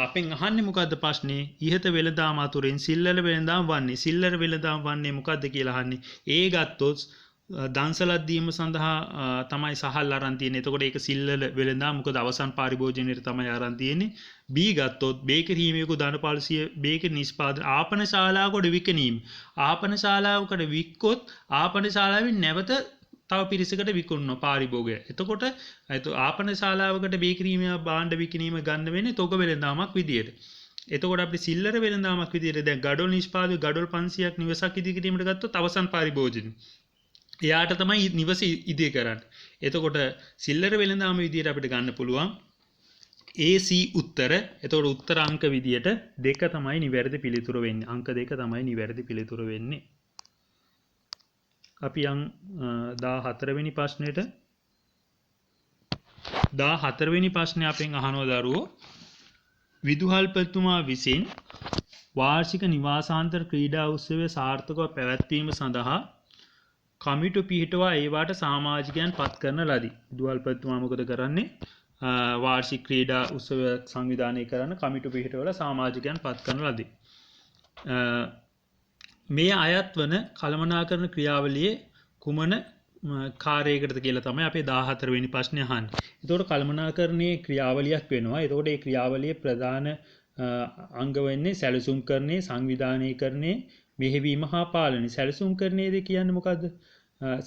අපෙන් අහන්නේ මොකද්ද ප්‍රශ්නේ? ඉහත වෙළඳාම අතුරින් සිල්ලර වෙළඳාම වන්නේ. සිල්ලර වෙළඳාම වන්නේ මොකද්ද කියලා අහන්නේ. ඒ ගත්තොත් දන්සලක් දීම සඳහා තමයි සහල් අරන් තියෙන්නේ. එතකොට ඒක සිල්ලර වෙළඳාම මොකද අවසන් පරිභෝජනයේ තමයි අරන් තියෙන්නේ. B ගත්තොත් බේකරි හිමියෙකු ධනපාල සිය බේකරි නිෂ්පාදන ආපන ශාලාවකට විකිණීම. ආපන ශාලාවකට වික්කොත් ආපන ශාලාවෙන් නැවත තව පිරිසකට විකුණනවා පාරිභෝගය. එතකොට ආපන ශාලාවකට බේකරීම භාණ්ඩ විකිණීම ගන්න වෙන්නේ තොග වෙළඳාමක් විදියට. එතකොට අපිට සිල්ලර වෙළඳාමක් විදියට දැන් ගඩොල් නිෂ්පාදක ගඩොල් 500ක් නිවසක් ඉදිකිරීමට ගත්තොත් අවසන් පරිභෝජන. එයාට තමයි නිවස ඉදිරි කරන්නේ. එතකොට සිල්ලර වෙළඳාම විදියට අපිට ගන්න පුළුවන් AC උත්තර. එතකොට උත්තර අංක විදියට 2 තමයි නිවැරදි පිළිතුර වෙන්නේ. අංක 2 තමයි නිවැරදි පිළිතුර වෙන්නේ. අපි යන් 14 වෙනි ප්‍රශ්නෙට. 14 වෙනි ප්‍රශ්නේ අපෙන් අහනවා දරුවෝ විදුහල්පතිතුමා විසින් වාර්ෂික නිවාසාන්තර ක්‍රීඩා උත්සවය සාර්ථකව පැවැත්වීම සඳහා කමිටු පිහිටුවා ඒවාට සමාජිකයන් පත් කරන ලදී. විදුහල්පතිතුමා මොකද කරන්නේ? වාර්ෂික ක්‍රීඩා උත්සවය සංවිධානය කරන කමිටු පිහිටවලා සමාජිකයන් පත් කරන ලදී. මේ අයත් වන කළමනාකරන ක්‍රියාවලියේ කුමන කාර්යයකටද කියලා තමයි අපේ 14 වෙනි ප්‍රශ්නේ අහන්නේ. එතකොට කළමනාකරණයේ ක්‍රියාවලියක් වෙනවා. එතකොට ඒ ක්‍රියාවලියේ ප්‍රධාන අංග වෙන්නේ සැලසුම්කරණයේ, සංවිධානීකරණයේ, මෙහෙවීම හා පාලනය. සැලසුම්කරණයේද කියන්නේ මොකද්ද?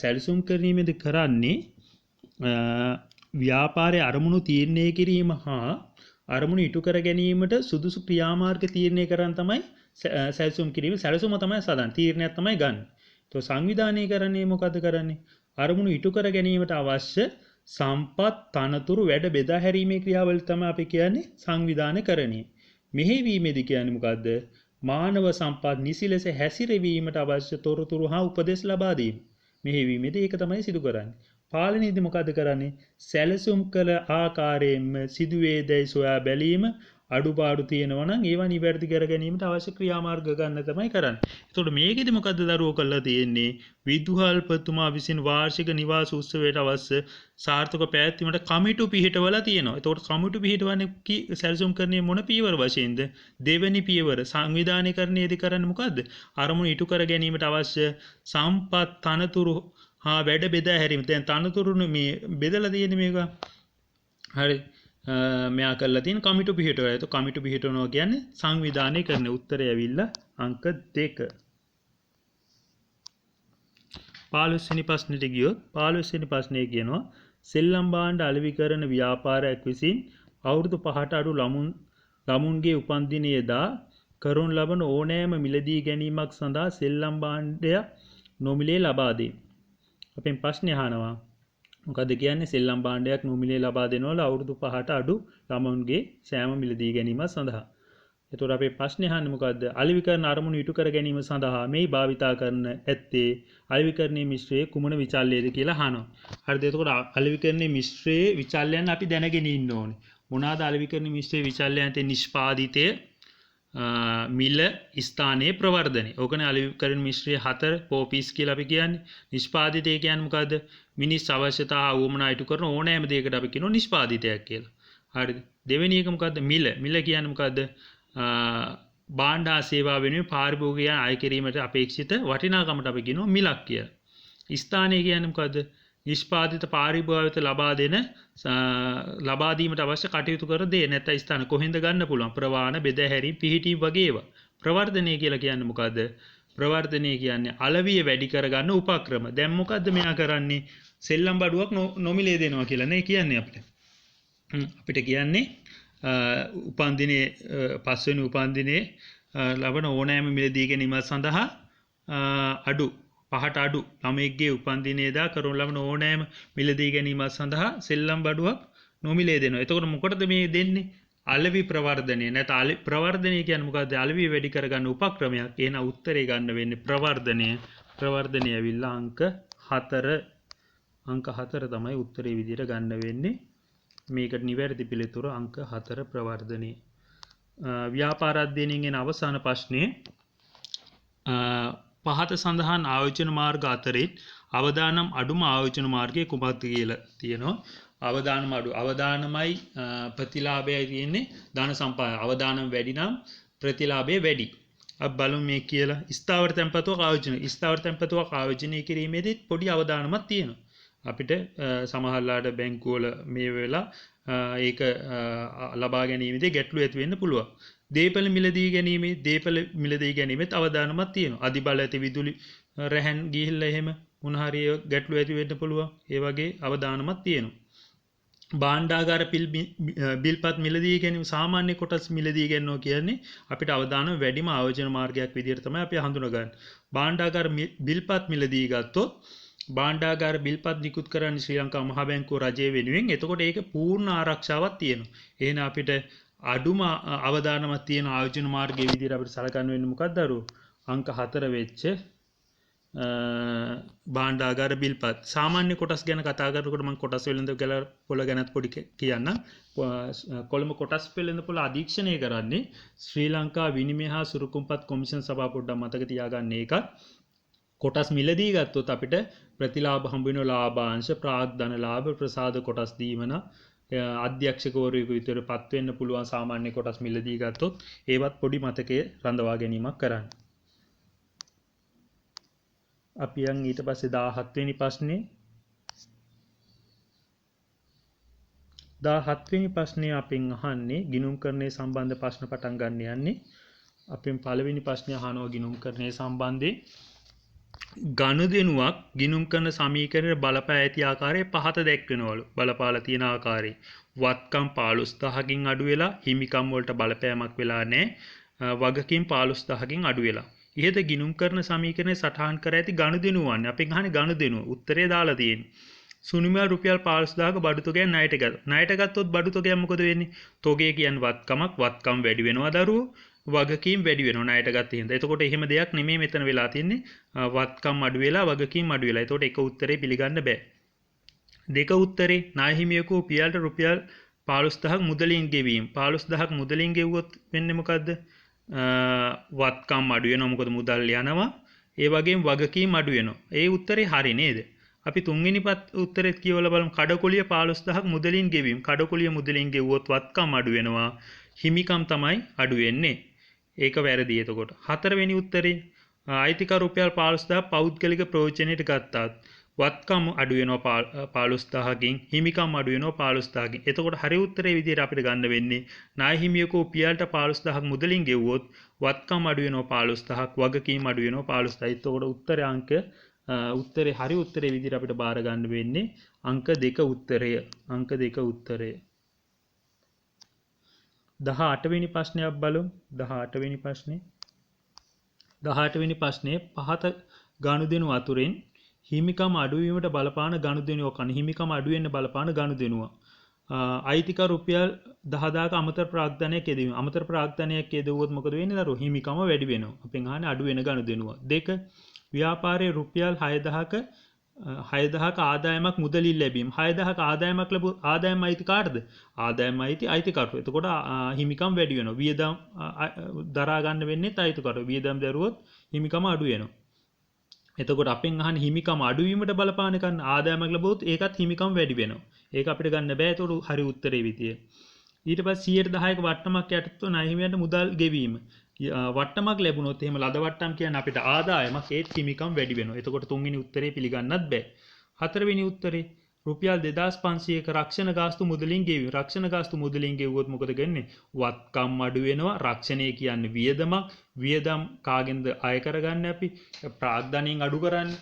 සැලසුම්කරණයේද කරන්නේ ව්‍යාපාරයේ අරමුණු තීරණය කිරීම හා අරමුණු ඉටු කර ගැනීමට සුදුසු ක්‍රියාමාර්ග තීරණය කරන් තමයි සැලසුම් කිරීම. සැලසුම තමයි සදන් තීරණයක් තමයි ගන්න. તો සංවිධානීකරණය මොකද්ද කරන්නේ? අරමුණු ඉටු කර ගැනීමට අවශ්‍ය සම්පත් තනතුරු වැඩ බෙදා හැරීමේ ක්‍රියාවලිය තමයි අපි කියන්නේ සංවිධානීකරණය. මෙහෙවීමේදී කියන්නේ මොකද්ද? මානව සම්පත් නිසි ලෙස හැසිරවීමට අවශ්‍ය තොරතුරු හා උපදෙස් ලබා දීම. මෙහෙවීමේදී ඒක තමයි සිදු කරන්නේ. පාලනයේදී මොකද්ද කරන්නේ? සැලසුම් කළ ආකාරයෙන්ම සිදුවේදැයි සොයා බැලීම, අඩුපාඩු තියෙනවා නම් ඒවා නිවැරදි කර ගැනීමට අවශ්‍ය ක්‍රියාමාර්ග ගන්න තමයි කරන්නේ. එතකොට මේකෙදි මොකද්ද දරුවෝ කරලා තියෙන්නේ? විදුහල්පතිතුමා විසින් වාර්ෂික නිවාස උත්සවයට අවශ්‍ය සාර්ථක පැවැත්වීමට කමිටු පිහිටවලා තියෙනවා. එතකොට කමිටු පිහිටවන්නේ සැලසුම් කරන්නේ මොන පියවර වශයෙන්ද? දෙවෙනි පියවර සංවිධානීකරණයේදී කරන්නේ මොකද්ද? අරමුණු ඉටු කර ගැනීමට අවශ්‍ය සම්පත් තනතුරු හා වැඩ බෙදා හැරීම. දැන් තනතුරුනේ මේ බෙදලා තියෙන්නේ මේක. හරි. මෙයා කරලා තියෙන කමිටු පිහිටවලා. ඒක කමිටු පිහිටවනවා කියන්නේ සංවිධානීකරණ. උත්තරය ඇවිල්ලා අංක 2. 15 වෙනි ප්‍රශ්නෙට ගියොත් 15 වෙනි ප්‍රශ්නේ කියනවා සෙල්ලම් භාණ්ඩ අලෙවි කරන ව්‍යාපාරයක් විසින් අවුරුදු 5ට අඩු ළමුන්ගේ උපන්දිනයේදා කරනු ලබන ඕනෑම මිලදී ගැනීමක් සඳහා සෙල්ලම් භාණ්ඩයක් නොමිලේ ලබා දෙයි. අපෙන් ප්‍රශ්නේ අහනවා මොකද කියන්නේ සෙල්ලම් භාණ්ඩයක් නොමිලේ ලබා දෙනවල අවුරුදු 5ට අඩු ළමුන්ගේ සෑම මිලදී ගැනීමක් සඳහා. එතකොට අපේ ප්‍රශ්නේ අහන්නේ මොකද්ද? අලෙවිකරණ අරමුණු ඉටු කර ගැනීම සඳහා මේ භාවිතා කරන ඇත්තේ අලෙවිකරණයේ මිශ්‍රයේ කුමන විචල්‍යයේද කියලා අහනවා. හරිද? එතකොට අලෙවිකරණයේ මිශ්‍රයේ විචල්‍යයන් අපි දැනගෙන ඉන්න ඕනේ. මොනවාද අලෙවිකරණයේ මිශ්‍රයේ විචල්‍යයන්? නිෂ්පාදිතය, මිල ස්ථානයේ ප්‍රවර්ධනය. ඕකනේ අලෙවිකරණ මිශ්‍රය 4 පෝපීස් කියලා අපි කියන්නේ. නිෂ්පාදිතය කියන්නේ මොකද්ද? මිනිස් අවශ්‍යතා වුමනා ඉටු කරන ඕනෑම දෙයකට අපි කියනවා නිෂ්පාදිතයක් කියලා. හරිද? දෙවෙනි එක මොකද්ද? මිල. මිල කියන්නේ මොකද්ද? භාණ්ඩ හා සේවා වෙනුවෙන් පාරිභෝගිකයන් අය කිරීමට අපේක්ෂිත වටිනාකමට අපි කියනවා මිලක් කියලා. ස්ථානය කියන්නේ මොකද්ද? නිෂ්පාදිත පාරිභෝගිකයට ලබා දීමට අවශ්‍ය කටයුතු කර දේ. නැත්නම් ස්ථාන කොහෙන්ද ගන්න පුළුවන්? ප්‍රවාහන, බෙදහැරීම්, පිහිටීම් වගේ ඒවා. ප්‍රවර්ධනය කියලා කියන්නේ මොකද්ද? ප්‍රවර්ධනය කියන්නේ අලවිය වැඩි කරගන්න උපක්‍රම. දැන් මොකද්ද මෙයා කරන්නේ? සෙල්ලම් බඩුවක් නොමිලේ දෙනවා කියලා නේ කියන්නේ අපිට. අපිට කියන්නේ උපන්දිනේ පස්වෙනි උපන්දිනේ ලබන ඕනෑම මිලදී ගැනීම සඳහා අඩු පහට අඩු ළමෙක්ගේ උපන්දිනේදා කරනු ලබන ඕනෑම මිලදී ගැනීම සඳහා සෙල්ලම් බඩුවක් නොමිලේ දෙනවා. එතකොට මොකටද මේ දෙන්නේ? අලෙවි ප්‍රවර්ධනය. නැත්නම් ප්‍රවර්ධනය කියන්නේ මොකද්ද? අලෙවි වැඩි කරගන්න උපක්‍රමයක්. එහෙනම් උත්තරේ ගන්න වෙන්නේ ප්‍රවර්ධනය. ප්‍රවර්ධනය ඇවිල්ලා අංක 4. අංක 4 තමයි උත්තරේ විදිහට ගන්න වෙන්නේ. මේකට නිවැරදි පිළිතුර අංක 4 ප්‍රවර්ධනය. ව්‍යාපාර අධ්‍යයනයෙන් අවසාන ප්‍රශ්නේ පහත සඳහන් ආයෝජන මාර්ග අතරින් අවදානම් අඩුම ආයෝජන මාර්ගය කුමක්ද කියලා තියෙනවා. අවදානම් අඩු අවදානමයි ප්‍රතිලාභයයි තියෙන්නේ ධන සම්පාදනය. අවදානම් වැඩි නම් ප්‍රතිලාභය වැඩි. අපි බලමු මේ කියලා. ස්ථාවර තැන්පතුවක් ආයෝජන. ස්ථාවර තැන්පතුවක් ආයෝජනය කිරීමේදී පොඩි අවදානමක් තියෙනවා. අපිට සමහරලාට බැංකුවල මේ වෙලා ඒක ලබා ගැනීමේදී ගැටලු ඇති වෙන්න පුළුවන්. දේපල මිලදී ගැනීමෙත් අවදානමක් තියෙනවා. අධි බල ඇති විදුලි රැහන් ගිහිල්ලා එහෙම මොන හරි ගැටලු ඇති වෙන්න පුළුවන්. ඒ වගේ අවදානමක් තියෙනවා. භාණ්ඩාගාර බිල්පත් මිලදී ගැනීම සාමාන්‍ය කොටස් මිලදී ගන්නවා කියන්නේ අපිට අවදානම් වැඩිම ආයෝජන මාර්ගයක් විදිහට තමයි අපි හඳුනගන්නේ. භාණ්ඩාගාර බිල්පත් මිලදී ගත්තොත් භාණ්ඩාගාර බිල්පත් නිකුත් කරන්නේ ශ්‍රී ලංකා මහා බැංකුව රජය වෙනුවෙන්. එතකොට ඒක පූර්ණ ආරක්ෂාවක් තියෙනවා. එහෙනම් අපිට අඩුම අවදානමක් තියෙන ආයෝජන මාර්ගයේ විදිහට අපිට සලකන්න වෙන්නේ මොකක්ද අර අංක 4 වෙච්ච භාණ්ඩාගාර බිල්පත්. සාමාන්‍ය කොටස් ගැන කතා කරනකොට මම කොටස් වෙළඳ පොළ ගැනත් පොඩි කියන්නම්. කොළඹ කොටස් වෙළඳ පොළ අධීක්ෂණය කරන්නේ ශ්‍රී ලංකා විනිමය හා සුරුකුම්පත් කොමිෂන් සභාව. පොඩ්ඩක් මතක තියාගන්න එකත්. කොටස් මිලදී ගත්තොත් අපිට ප්‍රතිලාභ හම්බ වෙන ලාභාංශ, ප්‍රාග්ධන ලාභ, ප්‍රසාද කොටස් දීමන, අධ්‍යක්ෂකවරයෙකු විතර පත් වෙන්න පුළුවන් සාමාන්‍ය කොටස් මිලදී ගත්තොත් ඒවත් පොඩි මතකයේ රඳවා ගැනීමක් කරන්න. අපි යන් ඊට පස්සේ 17 වෙනි ප්‍රශ්නේ. 17 වෙනි ප්‍රශ්නේ අපෙන් අහන්නේ ගිණුම්කරණය සම්බන්ධ ප්‍රශ්න පටන් ගන්න යන්නේ. අපෙන් පළවෙනි ප්‍රශ්නේ අහනවා ගිණුම්කරණය සම්බන්ධයෙන්. ගනුදෙනුවක් ගිණුම් කරන සමීකරණයට බලපෑ ඇති ආකාරය පහත දැක්වෙනවලු. බලපාලා තියෙන ආකාරය. වත්කම් 15000කින් අඩු වෙලා හිමිකම් වලට බලපෑමක් වෙලා නැහැ. වගකීම් 15000කින් අඩු වෙලා. ඉහත ගිණුම් කරන සමීකරණය සටහන් කර ඇති ගනුදෙනුව වන්නේ. අපෙන් අහන්නේ ගනුදෙනුව. උත්තරේ දාලා තියෙන්නේ. සුනිමල් රුපියල් 15000ක බඩු තොගයක් ණයට ගත්තා. ණයට ගත්තොත් බඩු තොගයක් මොකද වෙන්නේ? තොගය කියන්නේ වත්කමක්. වත්කම් වැඩි වෙනවා දරුවෝ. වගකීම් වැඩි වෙනවා ණයට ගත්ත හින්දා. එතකොට එහෙම දෙයක් නෙමෙයි මෙතන වෙලා තියෙන්නේ. වත්කම් අඩු වෙලා වගකීම් අඩු වෙලා. එතකොට එක උත්තරේ පිළිගන්න බෑ. දෙක උත්තරේ ණය හිමියෙකු පියල්ට රුපියල් 15000ක් මුදලින් ගෙවීම. 15000ක් මුදලින් ගෙවුවොත් වෙන්නේ මොකද්ද? වත්කම් අඩු වෙනවා. මොකද මුදල් යනවා. ඒ වගේම වගකීම් අඩු වෙනවා. ඒ උත්තරේ හරි නේද? අපි තුන්වෙනි උත්තරෙත් කියවලා බලමු. කඩකොලිය 15000ක් මුදලින් ගෙවීම. කඩකොලිය මුදලින් ගෙවුවොත් වත්කම් අඩු වෙනවා. හිමිකම් තමයි අඩු වෙන්නේ. ඒක වැරදි. එතකොට හතරවෙනි උත්තරේ අයිතිකරු රුපියල් 15000 පෞද්ගලික ප්‍රයෝජනෙට ගත්තාත් වත්කම් අඩු වෙනවා 15000කින් හිමිකම් අඩු වෙනවා 15000කින්. එතකොට හරි උත්තරේ විදිහට අපිට ගන්න වෙන්නේ ණය හිමියෙකු පියල්ට 15000ක් මුදලින් ගෙවුවොත් වත්කම් අඩු වෙනවා 15000ක් වගකීම් අඩු වෙනවා 15000. එතකොට උත්තරේ හරි උත්තරේ විදිහට අපිට බාර ගන්න වෙන්නේ අංක 2 උත්තරය. අංක 2 උත්තරය. 18 වෙනි ප්‍රශ්නයක් බලමු. 18 වෙනි ප්‍රශ්නේ. 18 වෙනි ප්‍රශ්නේ පහත ගනුදෙනු අතුරෙන් හිමිකම් අඩුවීමට බලපාන ගනුදෙනුව කන හිමිකම අඩු වෙන්න බලපාන ගනුදෙනුව. අයිතිකරු රුපියල් 10000ක අමතර ප්‍රාග්ධනයක් යෙදවීම. අමතර ප්‍රාග්ධනයක් යෙදුවොත් මොකද වෙන්නේ? දරුවෝ හිමිකම වැඩි වෙනවා. අපෙන් අහන්නේ අඩු වෙන ගනුදෙනුව. දෙක ව්‍යාපාරයේ රුපියල් 6000ක 6000ක ආදායමක් මුදලින් ලැබීම. 6000ක ආදායමක් ලැබු ආදායම අයිති කාටද? ආදායම අයිතිකරු. එතකොට හිමිකම් වැඩි වෙනවා. වියදම් දරා ගන්න වෙන්නේ අයිතිකරු. වියදම් දරුවොත් හිමිකම අඩු වෙනවා. එතකොට අපෙන් අහන්නේ හිමිකම අඩු වීමට බලපාන කන්න ආදායමක් ලැබුවොත් ඒකත් හිමිකම් වැඩි වෙනවා. ඒක අපිට ගන්න බෑ. ඒතකොට හරි උත්තරේ විදිය. ඊට පස්සේ 110ක වට්ටමක් යටතේ ණය හිමියන්ට මුදල් ගෙවීම. වට්ටමක් ලැබුණොත් එහෙම ලද වට්ටම් කියන්නේ අපිට ආදායමක් ඒත් හිමිකම් වැඩි වෙනවා. එතකොට තුන්වෙනි උත්තරේ පිළිගන්නත් බෑ. හතරවෙනි උත්තරේ රුපියල් 2500ක රක්ෂණ ගාස්තු මුදලින් ගෙවීම. රක්ෂණ ගාස්තු මුදලින් ගෙවුවොත් මොකද වෙන්නේ? වත්කම් අඩු වෙනවා. රක්ෂණය කියන්නේ වියදමක්. වියදම් කාගෙන්ද අය කරගන්න අපි? ප්‍රාග්ධනයෙන් අඩු කරන්නේ.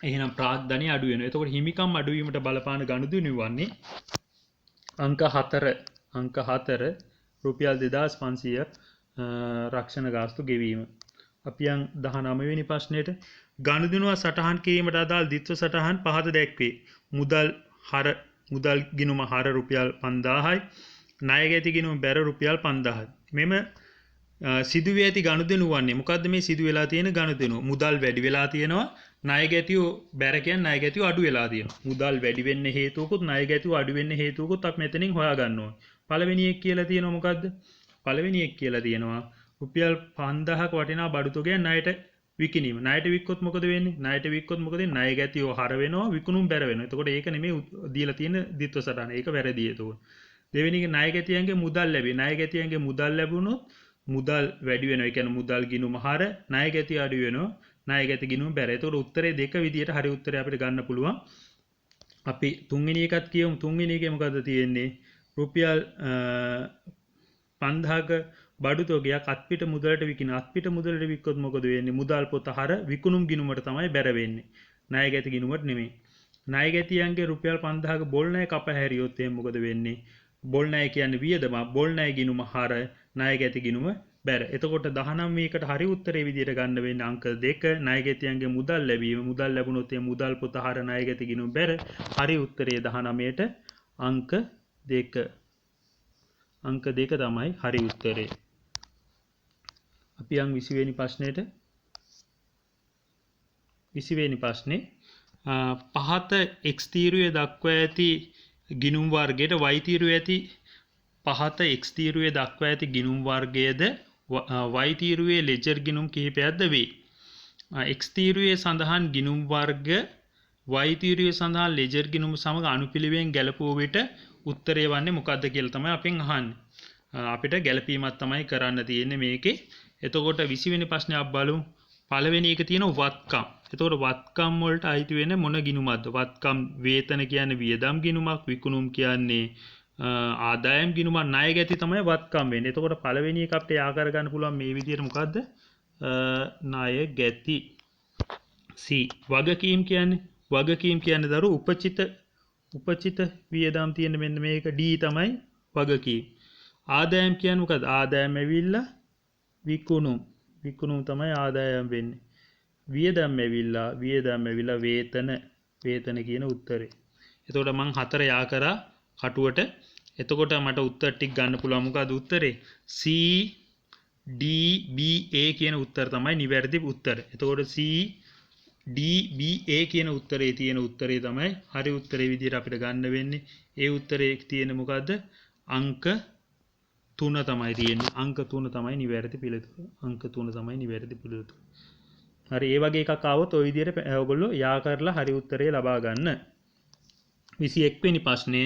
එහෙනම් ප්‍රාග්ධනය අඩු වෙනවා. එතකොට හිමිකම් අඩු වීමට බලපාන ගනුදෙනු වන්නේ අංක 4 රුපියල් 2500 රක්ෂණ ගාස්තු ගෙවීම. අපි යන් 19 වෙනි ප්‍රශ්නෙට ගනුදෙනුව සටහන් කිරීමට අදාළ ද්විත්ව සටහන් පහත දැක්වේ. මුදල් ගිණුම හර රුපියල් 5000යි. ණය ගැති ගිණුම බැර රුපියල් 5000යි. මෙම සිදුවී ඇති ගනුදෙනු වන්නේ මොකද්ද මේ සිදු වෙලා තියෙන ගනුදෙනුව? මුදල් වැඩි වෙලා තියෙනවා. ණය ගැතියෝ බැර කියන්නේ ණය ගැතියෝ අඩු වෙලා තියෙනවා. මුදල් වැඩි වෙන්න හේතුවකුත් ණය ගැතියෝ අඩු වෙන්න හේතුවකුත් අපි මෙතනින් හොයා ගන්න ඕනේ. පළවෙනි එක කියලා තියෙනවා මොකද්ද? පළවෙනි එක කියලා තියෙනවා රුපියල් 5000ක වටිනා බඩු තොගයක් ණයට විකිණීම. ණයට වික්කොත් මොකද වෙන්නේ? ණයට වික්කොත් මොකද වෙන්නේ? ණය ගැතියෝ හර වෙනවා, විකුණුම් බැර වෙනවා. එතකොට ඒක නෙමෙයි දීලා තියෙන ද්විත්ව සටහන. ඒක වැරදි එතකොට. දෙවෙනි එක ණය ගැතියන්ගේ මුදල් ලැබේ. ණය ගැතියන්ගේ මුදල් ලැබුණොත් මුදල් වැඩි වෙනවා. ඒ කියන්නේ මුදල් ගිණුම හර ණය ගැතිය අඩු වෙනවා. ණය ගැති ගිණුම බැර. එතකොට උත්තරේ දෙක විදියට හරි උත්තරේ අපිට ගන්න පුළුවන්. අපි තුන්වෙනි එකත් කියමු. තුන්වෙනි එකේ මොකද්ද තියෙන්නේ? රුපියල් 5000ක බඩු තොගයක් අත්පිට මුදලට විකින. අත්පිට මුදලට වික්කොත් මොකද වෙන්නේ? මුදල් පොත හර විකුණුම් ගිණුමට තමයි බැර වෙන්නේ. ණය ගැති ගිණුමට නෙමෙයි. ණය ගැතියන්ගේ රුපියල් 5000ක බොල් ණය කප හැරියොත් එහෙනම් මොකද වෙන්නේ? බොල් ණය කියන්නේ වියදම. බොල් ණය ගිණුම හර ණය ගැති ගිණුම බැර. එතකොට 19 මේකට හරි උත්තරේ විදියට ගන්න වෙන්නේ අංක 2 ණය ගැතියන්ගේ මුදල් ලැබීම. මුදල් ලැබුණොත් ඒ මුදල් පොත හර ණය ගැති ගිණුම බැර. හරි උත්තරේ 19ට අංක 2. අංක 2 තමයි හරි උත්තරේ. අපි යන් 20 වෙනි ප්‍රශ්නෙට. 20 වෙනි ප්‍රශ්නේ පහත x තීරුවේ දක්වා ඇති ගිණුම් වර්ගයට y තීරුවේ ඇති පහත x තීරුවේ දක්වා ඇති ගිණුම් වර්ගයේද y තීරුවේ ලෙජර් ගිණුම් කිහිපයක්ද වේ. x තීරුවේ සඳහන් ගිණුම් වර්ග y තීරුවේ සඳහන් ලෙජර් ගිණුම් සමග අනුපිළිවෙලින් ගැලපුව විට උත්තරය වන්නේ මොකද්ද කියලා තමයි අපෙන් අහන්නේ. අපිට ගැලපීමක් තමයි කරන්න තියෙන්නේ මේකේ. එතකොට 20 වෙනි ප්‍රශ්නේ අපි බලමු. පළවෙනි එක තියෙන වත්කම්. එතකොට වත්කම් වලට අයිති වෙන්නේ මොන ගිණුමක්ද? වත්කම් වේතන කියන්නේ වියදම් ගිණුමක්, විකුණුම් කියන්නේ ආදායම් ගිණුමක්, ණය ගැති තමයි වත්කම් වෙන්නේ. එතකොට පළවෙනි එක අපිට යා කරගන්න පුළුවන් මේ විදිහට මොකද්ද? ණය ගැති. C වගකීම් කියන්නේ දරු උපචිත වියදම් තියෙන මෙන්න මේක D තමයි වගකීම්. ආදායම් කියන්නේ මොකද්ද? ආදායම් ඇවිල්ලා විකුණුම් තමයි ආදායම් වෙන්නේ. වියදම් ඇවිල්ලා වේතන කියන උත්තරේ. එතකොට මම 4 යා කරා කටුවට. එතකොට මට උත්තර ටික ගන්න පුළුවන්. මොකද උත්තරේ? C D B A කියන උත්තර තමයි නිවැරදි උත්තර. එතකොට C D B A කියන උත්තරේ තියෙන උත්තරේ තමයි හරි උත්තරේ විදිහට අපිට ගන්න වෙන්නේ. ඒ උත්තරේ තියෙන මොකද්ද? අංක 3 තමයි තියෙන්නේ. අංක 3 තමයි නිවැරදි පිළිතුර. හරි ඒ වගේ එකක් ආවොත් ওই විදිහට ඔයගොල්ලෝ යා කරලා හරි උත්තරේ ලබා ගන්න. 21 වෙනි ප්‍රශ්නය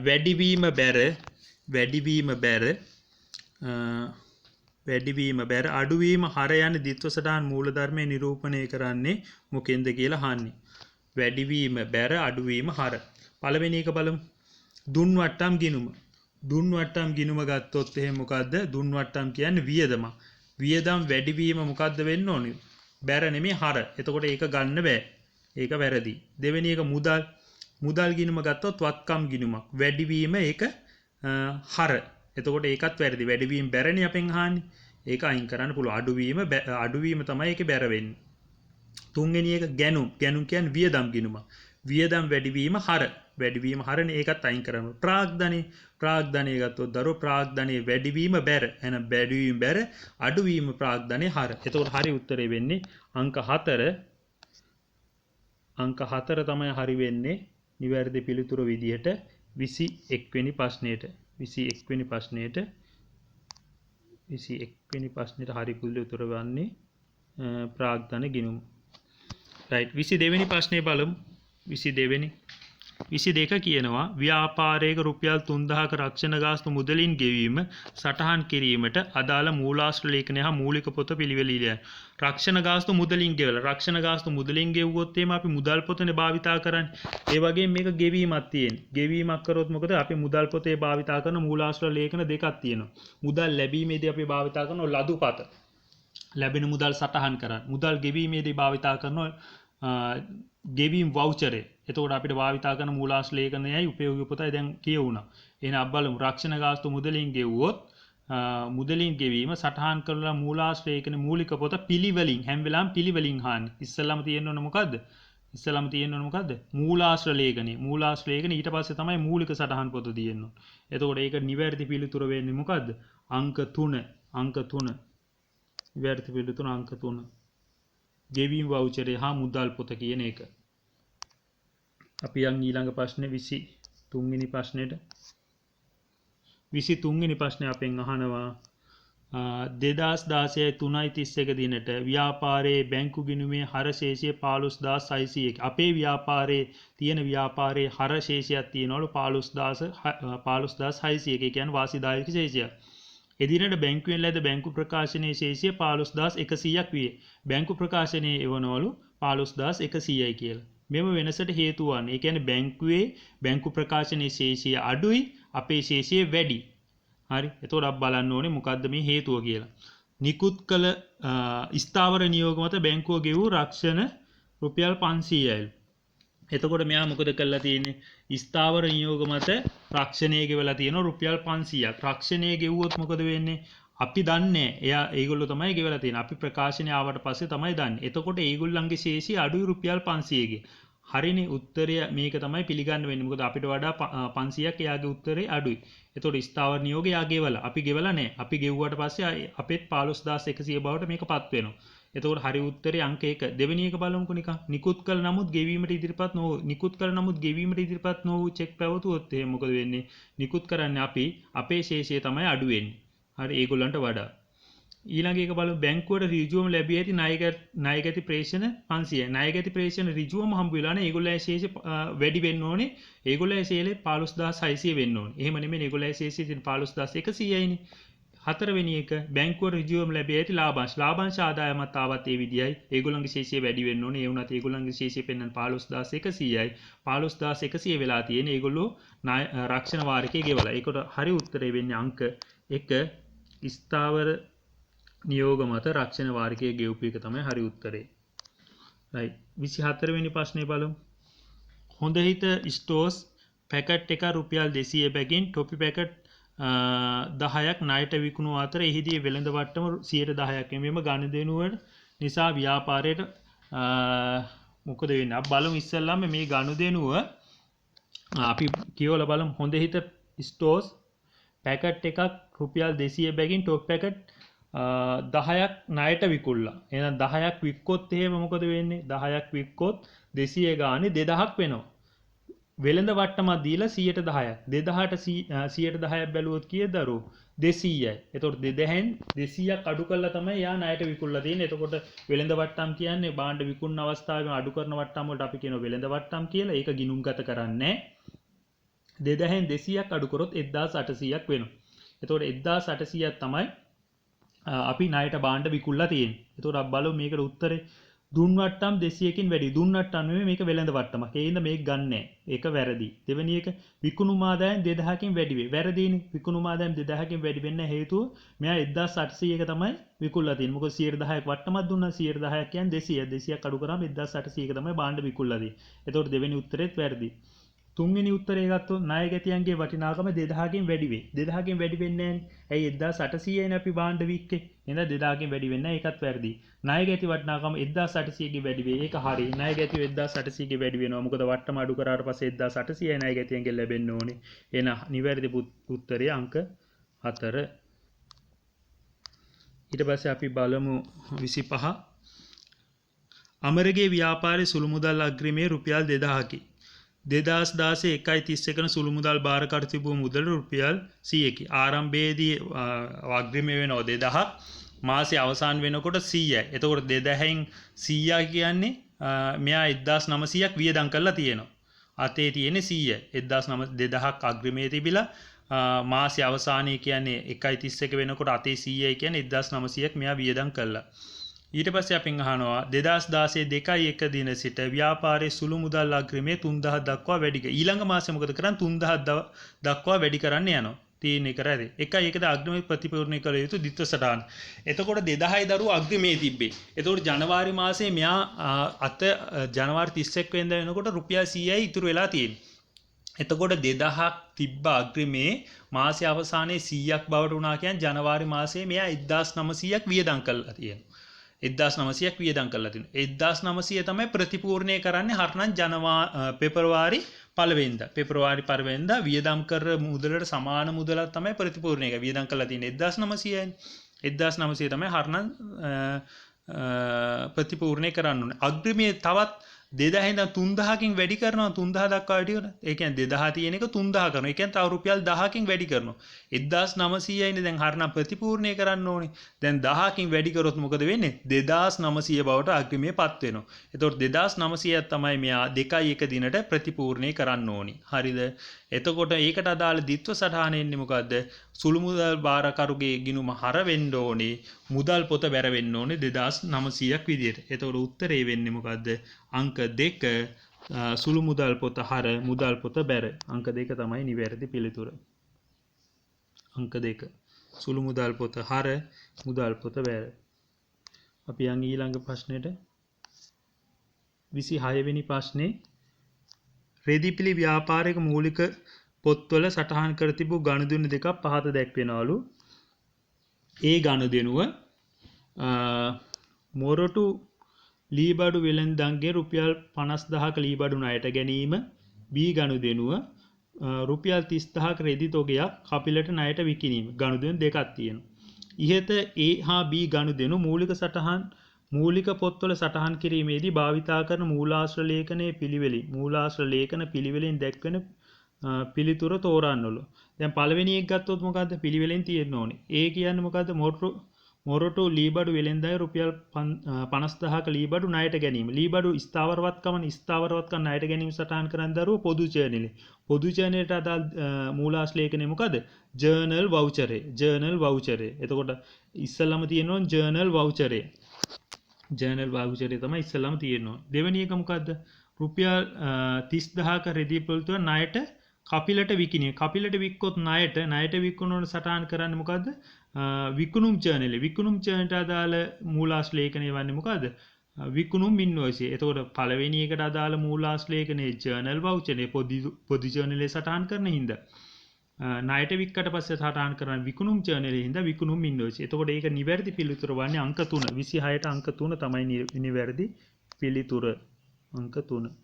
වැඩිවීම බැර අඩුවීම හර යන ද්විත්ව සටහන් මූලධර්මය නිරූපණය කරන්නේ මොකෙන්ද කියලා අහන්නේ. වැඩිවීම බැර අඩුවීම හර. පළවෙනි එක බලමු. දුන් වට්ටම් ගිණුම ගත්තොත් එහෙනම් මොකද්ද? දුන් වට්ටම් කියන්නේ වියදම. වියදම් වැඩිවීම මොකද්ද වෙන්න ඕනේ? බැර නෙමෙයි හර. එතකොට ඒක ගන්න බෑ. ඒක වැරදි. දෙවෙනි එක මුදල් ගිණුම ගත්තොත් වත්කම් ගිණුමක්. වැඩිවීම ඒක හර. එතකොට ඒකත් වැරදි. වැඩිවීම බැරනේ අපෙන් අහන්නේ. ඒක අයින් කරන්න පුළුවන්. අඩුවීම තමයි ඒකේ බැර වෙන්නේ. තුන්වෙනි එක ගැනුම් කියන්නේ වියදම් ගිණුමක්. වියදම් වැඩිවීම හර. වැඩිවීම හරනේ ඒකත් අයින් කරන්න. ප්‍රාග්ධනය ගත්තොත් දරුවෝ ප්‍රාග්ධනයේ වැඩිවීම බැර. එහෙනම් වැඩිවීම බැර අඩුවීම ප්‍රාග්ධනයේ හර. එතකොට හරි උත්තරේ වෙන්නේ අංක 4 අංක 4 තමයි හරි වෙන්නේ නිවැරදි පිළිතුර විදිහට 21 වෙනි ප්‍රශ්නෙට 21 වෙනි ප්‍රශ්නෙට 21 වෙනි ප්‍රශ්නෙට හරි පිළිතුර වන්නේ ප්‍රාග්ධන ගිණුම. රයිට් 22 වෙනි ප්‍රශ්නේ බලමු. 22 කියනවා ව්‍යාපාරයක රුපියල් 3000ක රක්ෂණ ගාස්තු මුදලින් ගෙවීම සටහන් කිරීමට අදාළ මූලාශ්‍ර ලේඛනය හා මූලික පොත පිළිවෙලිය. රක්ෂණ ගාස්තු මුදලින් ගෙවලා රක්ෂණ ගාස්තු මුදලින් ගෙවුවොත් එහෙම අපි මුදල් පොතනේ භාවිතා කරන්නේ. ඒ වගේම මේක ගෙවීමක් තියෙන. ගෙවීමක් කරොත් මොකද අපි මුදල් පොතේ භාවිතා කරන මූලාශ්‍ර ලේඛන දෙකක් තියෙනවා. මුදල් ලැබීමේදී අපි භාවිතා කරන ලදුපත. ලැබෙන මුදල් සටහන් කරන්න. මුදල් ගෙවීමේදී භාවිතා කරන ගෙවීම් වවුචරේ. එතකොට අපිට භාවිතා කරන මූලාශ්‍ර ලේඛනයයි උපයෝගී පොතයි දැන් කියවුණා. එහෙනම් අපි බලමු රක්ෂණ ගාස්තු මුදලින් ගෙවුවොත් මුදලින් ගෙවීම සටහන් කරලා මූලාශ්‍ර ලේඛන මූලික පොත පිළිවෙලින් හැම වෙලාවෙම පිළිවෙලින් හාන්න. ඉස්සෙල්ලාම තියෙන්න ඕන මොකද්ද? මූලාශ්‍ර ලේඛනේ. මූලාශ්‍ර ලේඛන ඊට පස්සේ තමයි මූලික සටහන් පොත තියෙන්නේ. එතකොට ඒක නිවැරදි පිළිතුර වෙන්නේ මොකද්ද? අංක 3. නිවැරදි පිළිතුර අංක 3. ගෙවීම් වවුචරේ හා මුදල් පොත කියන එක. අපි යන් ඊළඟ ප්‍රශ්නේ 23 වෙනි ප්‍රශ්නෙට. 23 වෙනි ප්‍රශ්නේ අපෙන් අහනවා 2016 3:31 දිනට ව්‍යාපාරයේ බැංකු ගිණුමේ හර ශේෂය 15600ක්. අපේ ව්‍යාපාරයේ තියෙන ව්‍යාපාරයේ හර ශේෂයක් තියෙනවලු 15600ක. ඒ කියන්නේ වාසිදායක ශේෂයක්. එදිනට බැංකුවෙන් ලැබ බැංකු ප්‍රකාශනයේ ශේෂය 15100ක් විය. බැංකු ප්‍රකාශනයේ එවනවලු 15100යි කියලා. මෙම වෙනසට හේතු වන්නේ ඒ කියන්නේ බැංකුවේ බැංකු ප්‍රකාශනයේ ශේෂය අඩුයි අපේ ශේෂය වැඩි. හරි. එතකොට අපි බලන්න ඕනේ මොකද්ද මේ හේතුව කියලා. නිකුත් කළ ස්ථාවර නියෝග මත බැංකුව ගෙවූ රක්ෂණ රුපියල් 500යි. එතකොට මෙයා මොකද කරලා තියෙන්නේ? ස්ථාවර නියෝග මත රක්ෂණය ගෙවලා තියෙනවා රුපියල් 500ක්. රක්ෂණය ගෙවුවොත් මොකද වෙන්නේ? අපි දන්නේ ඒගොල්ලෝ තමයි ගෙවලා තියෙන්නේ. අපි ප්‍රකාශනය ආවට පස්සේ තමයි දන්නේ. එතකොට ඒගොල්ලන්ගේ ශේෂය අඩුයි රුපියල් 500ගේ. හරිනේ උත්තරය මේක තමයි පිළිගන්න වෙන්නේ. මොකද අපිට වඩා 500ක් එයාගේ උත්තරේ අඩුයි. එතකොට ස්ථාවර නියෝගය එයා ගෙවලා. අපි ගෙවලා නැහැ. අපි ගෙවුවට පස්සේ අපෙත් 15100 බවට මේකපත් වෙනවා. එතකොට හරි උත්තරේ අංක 1. දෙවෙනි එක බලමුකෝ නිකන්. නිකුත් කළ නමුත් ගෙවීමට ඉදිරිපත් නොවූ නිකුත් කළ නමුත් ගෙවීමට ඉදිරිපත් නොවූ චෙක් පැවතුවොත් එහෙනම් මොකද වෙන්නේ? නිකුත් කරන්නේ අපි අපේ ශේෂය තමයි අඩු වෙන්නේ. හරි ඒගොල්ලන්ට වඩා. ඊළඟ එක බලමු බැංකුවට ඍජුවම ලැබී ඇති ණයගැති ප්‍රේෂණ 500යි. ණයගැති ප්‍රේෂණ ඍජුවම හම්බ වෙලා නැහැ. ඒගොල්ලන්ගේ ශේෂය වැඩි වෙන්න ඕනේ. ඒගොල්ලන්ගේ ශේෂය 15600 වෙන්න ඕනේ. එහෙම නෙමෙයි ඒගොල්ලන්ගේ ශේෂය 15100යිනේ. හතරවෙනි එක බැංකුවට ඍජුවම ලැබී ඇති ලාභාංශ. ලාභාංශ ආදායමත් ආවත් ඒ විදියයි. ඒගොල්ලන්ගේ ශේෂය වැඩි වෙන්න ඕනේ. ඒ වුණත් ඒගොල්ලන්ගේ ශේෂය පෙන්නන 15100යි. 15100 වෙලා තියෙන ඒගොල්ලෝ රක්ෂණ වාරිකයේ ගෙවලා. ඒකට හරි උත්තරේ වෙන්නේ අංක 1 ස්ථාවර නියෝග මත රක්ෂණ වාරිකයේ ගෙවපු එක තමයි හරි උත්තරේ. right 24 වෙනි ප්‍රශ්නේ බලමු. හොඳ හිත ස්ටෝස් පැකට් එක රුපියල් 200 බැගින් ටොපි පැකට් 10ක් ණයට විකුණු අතර එහිදී වෙළඳ වට්ටම 10%ක් මෙම ගනුදෙනුව නිසා ව්‍යාපාරයට මොකද වෙන්නේ? අපි බලමු ඉස්සෙල්ලාම මේ ගනුදෙනුව අපි කියවලා බලමු. හොඳ හිත ස්ටෝස් පැකට් එකක් රුපියල් 200 බැගින් ටොප් පැකට් 10ක් ණයට විකුණලා. එහෙනම් 10ක් වික්කොත් එහෙම මොකද වෙන්නේ? 10ක් වික්කොත් 200 ගානේ 2000ක් වෙනවා. වෙළඳ වට්ටමක් දීලා 110ක්. 2000ට 110ක් බැලුවොත් කීයද දරුවෝ? 200යි. එතකොට 2000න් 200ක් අඩු කළා තමයි යා ණයට විකුණලා තියෙන්නේ. එතකොට වෙළඳ වට්ටම් කියන්නේ භාණ්ඩ විකුණන අවස්ථාවේ අඩු කරන වට්ටම් වලට අපි කියනවා වෙළඳ වට්ටම් කියලා. ඒක ගිණුම්ගත කරන්නේ 2000න් 200ක් අඩු කරොත් 1800ක් වෙනවා. එතකොට 1800ක් තමයි අපි ණයට භාණ්ඩ විකුණලා තියෙන්නේ. එතකොට අපි බලමු මේකට උත්තරේ දුන් වට්ටම් 200කින් වැඩි. දුන් වට්ටම් නෙමෙයි මේක වෙළඳ වට්ටමක්. ඒ හින්දා මේක ගන්නෑ. ඒක වැරදි. දෙවෙනි එක විකුණුම ආදායම් 2000කින් වැඩි වේ. වැරදිනේ. විකුණුම ආදායම් 2000කින් වැඩි වෙන්න හේතුව මෙයා 1800ක තමයි විකුණලා තියෙන්නේ. මොකද 110ක් වට්ටමක් දුන්නා 110ක් කියන්නේ 200. 200ක් අඩු කරාම 1800ක තමයි භාණ්ඩ විකුණලා තියෙන්නේ. එතකොට දෙවෙනි උත්තරෙත් වැරදි. තුන්වෙනි උත්තරේ ගත්තොත් ණයගැතියන්ගේ වටිනාකම 2000කින් වැඩි වේ. 2000කින් වැඩි වෙන්නේ නැහැ. ඇයි 1800යිනේ අපි භාණ්ඩ වික්කේ. එහෙනම් 2000කින් වැඩි වෙන්නේ නැහැ. ඒකත් වැරදි. ණයගැති වටිනාකම 1800කින් වැඩි වේ. ඒක හරි. ණයගැතිය 1800කින් වැඩි වෙනවා. මොකද වට්ටම අඩු කරාට පස්සේ 1800යි ණයගැතියන්ගෙන් ලැබෙන්න ඕනේ. එහෙනම් නිවැරදි උත්තරය අංක 4. ඊට පස්සේ අපි බලමු 25. අමරගේ ව්‍යාපාරයේ සුළු මුදල් අග්‍රිමය රුපියල් 2000කි. 2016 1.31 සුළු මුදල් බාර කර තිබූ මුදල රුපියල් 100කි. ආරම්භයේදී අග්‍රිමය වෙනවා 2000ක්. මාසයේ අවසාන වෙනකොට 100යි. එතකොට 2000න් 100 කියන්නේ මෙයා 1900ක් වියදම් කරලා තියෙනවා. අතේ තියෙන්නේ 100. 2000ක් අග්‍රිමයේ තිබිලා මාසයේ අවසානයේ කියන්නේ 1.31 වෙනකොට අතේ 100යි කියන්නේ 1900ක් මෙයා වියදම් කළා. ඊට පස්සේ අපෙන් අහනවා 2016 2.1 දින සිට ව්‍යාපාරයේ සුළු මුදල් අග්‍රිමය 3000 දක්වා වැඩි කර. ඊළඟ මාසෙ මොකද කරන්නේ? 3000 දක්වා වැඩි කරන්න යනවා. තීරණය කරාද? 1.1 අග්‍රිමය ප්‍රතිපූර්ණ කළ යුතු ditth සටහන. එතකොට 2000යි දරුවෝ අග්‍රිමයේ තිබ්බේ. එතකොට ජනවාරි මාසයේ මෙයා ජනවාරි 31 වෙනිදා වෙනකොට රුපියල් 100යි ඉතුරු වෙලා තියෙන්නේ. එතකොට 2000ක් තිබ්බ අග්‍රිමේ මාසයේ අවසානයේ 100ක් බවට වුණා කියන්නේ ජනවාරි මාසයේ මෙයා 1900ක් වියදම් කළා තියෙනවා. 1900ක් වියදම් කරලා තිනවා. 1900 තමයි ප්‍රතිපූර්ණය කරන්නේ හරනම් පෙබරවාරි 1 වෙනිදා. පෙබරවාරි 1 වෙනිදා වියදම් කර මුදලට සමාන මුදලක් තමයි ප්‍රතිපූර්ණය කරන්නේ. වියදම් කරලා තියෙන්නේ 1900යි. 1900 තමයි හරනම් ප්‍රතිපූර්ණය කරන්න ඕනේ. අග්‍රිමයේ තවත් 2000 ඉඳන් 3000කින් වැඩි කරනවා 3000 දක්වා වැඩි කරනවා. ඒ කියන්නේ 2000 තියෙන එක 3000 කරනවා. ඒ කියන්නේ තව රුපියල් 1000කින් වැඩි කරනවා. 1900යි ඉන්නේ දැන් හරනම් ප්‍රතිපූර්ණය කරන්න ඕනේ. දැන් 1000කින් වැඩි කරොත් මොකද වෙන්නේ? 2900 බවට අග්‍රිමයේපත් වෙනවා. එතකොට 2900ක් තමයි මෙයා 2.1 දිනට ප්‍රතිපූර්ණය කරන්න ඕනේ. හරිද? එතකොට ඒකට අදාළ ditth සටහන එන්නේ මොකද්ද? සුළු මුදල් බාරකරුගේ ගිණුම හර වෙන්න ඕනේ. මුදල් පොත බැර වෙන්න ඕනේ 2900ක් විදියට. එතකොට උත්තරේ වෙන්නේ මොකද්ද? අංක 2 සුළු මුදල් පොත හර මුදල් පොත බැර. අංක 2 තමයි නිවැරදි පිළිතුර. අංක 2 සුළු මුදල් පොත හර මුදල් පොත බැර. අපි යන් ඊළඟ ප්‍රශ්නෙට 26 වෙනි ප්‍රශ්නේ රෙදිපිලි ව්‍යාපාරික මූලික පොත්වල සටහන් කර තිබූ ගනුදෙනු දෙකක් පහත දැක්වෙනවලු. ඒ ගනුදෙනුව මොරටු ලීබඩු වෙළෙන්දන්ගේ රුපියල් 50000ක ලීබඩු ණයට ගැනීම. B ගනුදෙනුව රුපියල් 30000ක රෙදි තොගයක් කපිලට ණයට විකිණීම. ගනුදෙනු දෙකක් තියෙනවා. ඉහත A හා B ගනුදෙනු මූලික පොත්වල සටහන් කිරීමේදී භාවිතා කරන මූලාශ්‍ර ලේඛන පිළිවෙලින් දැක්වෙන පිළිතුර තෝරන්නලු. දැන් පළවෙනි එක ගත්තොත් මොකද්ද? පිළිවෙලින් තියෙන්න ඕනේ. A කියන්නේ මොකද්ද? මොරටු ලීබඩු වෙළෙන්දයි රුපියල් 50000ක ලීබඩු ණයට ගැනීම. ලීබඩු ස්ථාවරවත්කම ණයට ගැනීම සටහන් කරන දරුවෝ පොදු ජර්නලෙ. පොදු ජර්නලයට අදාළ මූලාශ්‍ර ලේඛනය මොකද්ද? ජර්නල් වවුචරේ. එතකොට ඉස්සෙල්ලාම තියෙනවා ජර්නල් වවුචරේ. ජර්නල් වවුචරේ තමයි ඉස්සෙල්ලාම තියෙනවා. දෙවෙනි එක මොකද්ද? රුපියල් 30000ක රෙදි පොල්තුව ණයට කපිලට විකිණීම. කපිලට වික්කොත් ණයට විකුණනට සටහන් කරන්නේ මොකද්ද? විකුණුම් ජර්නලෙ. විකුණුම් ජර්නලට අදාළ මූලාශ්‍ර ලේඛනය වන්නේ මොකද්ද? විකුණුම් ඉන්වොයිස්. එතකොට පළවෙනි එකට අදාළ මූලාශ්‍ර ලේඛනයේ ජර්නල් වවුචරේ පොදු ජර්නලේ සටහන් කරන හින්දා. ණයට වික්කට පස්සේ සටහන් කරන විකුණුම් ජර්නලේ හින්දා විකුණුම් ඉන්වොයිස්. එතකොට ඒක නිවැරදි පිළිතුර වන්නේ අංක 3. 26ට අංක 3 තමයි නිවැරදි පිළිතුර. අංක 3.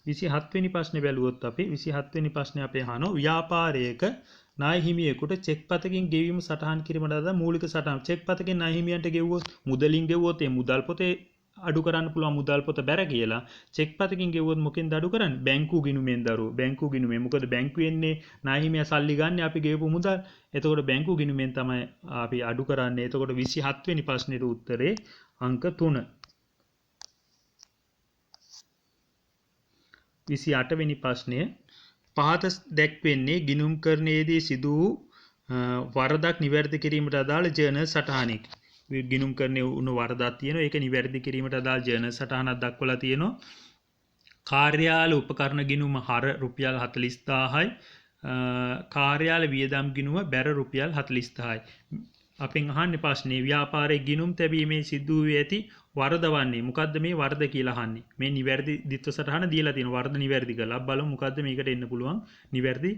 27 වෙනි ප්‍රශ්නේ බැලුවොත් අපි 27 වෙනි ප්‍රශ්නේ අපේ අහනවා ව්‍යාපාරයක ණය හිමියෙකුට චෙක් පතකින් ගෙවීම සටහන් කිරීමට අදාළ මූලික සටහන්. චෙක් පතකින් ණය හිමියන්ට ගෙවුවොත් මුදලින් ගෙවුවොත් ඒ මුදල් පොතේ අඩු කරන්න පුළුවන් මුදල් පොත බැර කියලා. චෙක් පතකින් ගෙවුවොත් මොකෙන්ද අඩු කරන්නේ? බැංකු ගිණුමෙන් දරුවෝ. බැංකු ගිණුමෙන්. මොකද බැංකුවෙන්නේ ණය හිමියා සල්ලි ගන්න අපි ගෙවපු මුදල්. එතකොට බැංකු ගිණුමෙන් තමයි අපි අඩු කරන්නේ. එතකොට 27 වෙනි ප්‍රශ්නෙට උත්තරේ අංක 3. 28 වෙනි ප්‍රශ්නය පහත දැක්වෙන්නේ ගිණුම්කරණයේදී සිදු වූ වරදක් නිවැරදි කිරීමට අදාළ ජර්නල් සටහනක්. ගිණුම්කරණයේ වුණ වරදක් තියෙනවා. ඒක නිවැරදි කිරීමට අදාළ ජර්නල් සටහනක් දක්වලා තියෙනවා. කාර්යාල උපකරණ ගිණුම හර රුපියල් 40000යි. කාර්යාල වියදම් ගිණුම බැර රුපියල් 40000යි. අපෙන් අහන්නේ ප්‍රශ්නේ ව්‍යාපාරයේ ගිණුම් තැබීමේ සිදු වී ඇති වරද වන්නේ මොකද්ද මේ වරද කියලා අහන්නේ. මේ නිවැරදි ditth සටහන දීලා තියෙනවා. වරද නිවැරදි කරලා බලමු මොකද්ද මේකට එන්න පුළුවන් නිවැරදි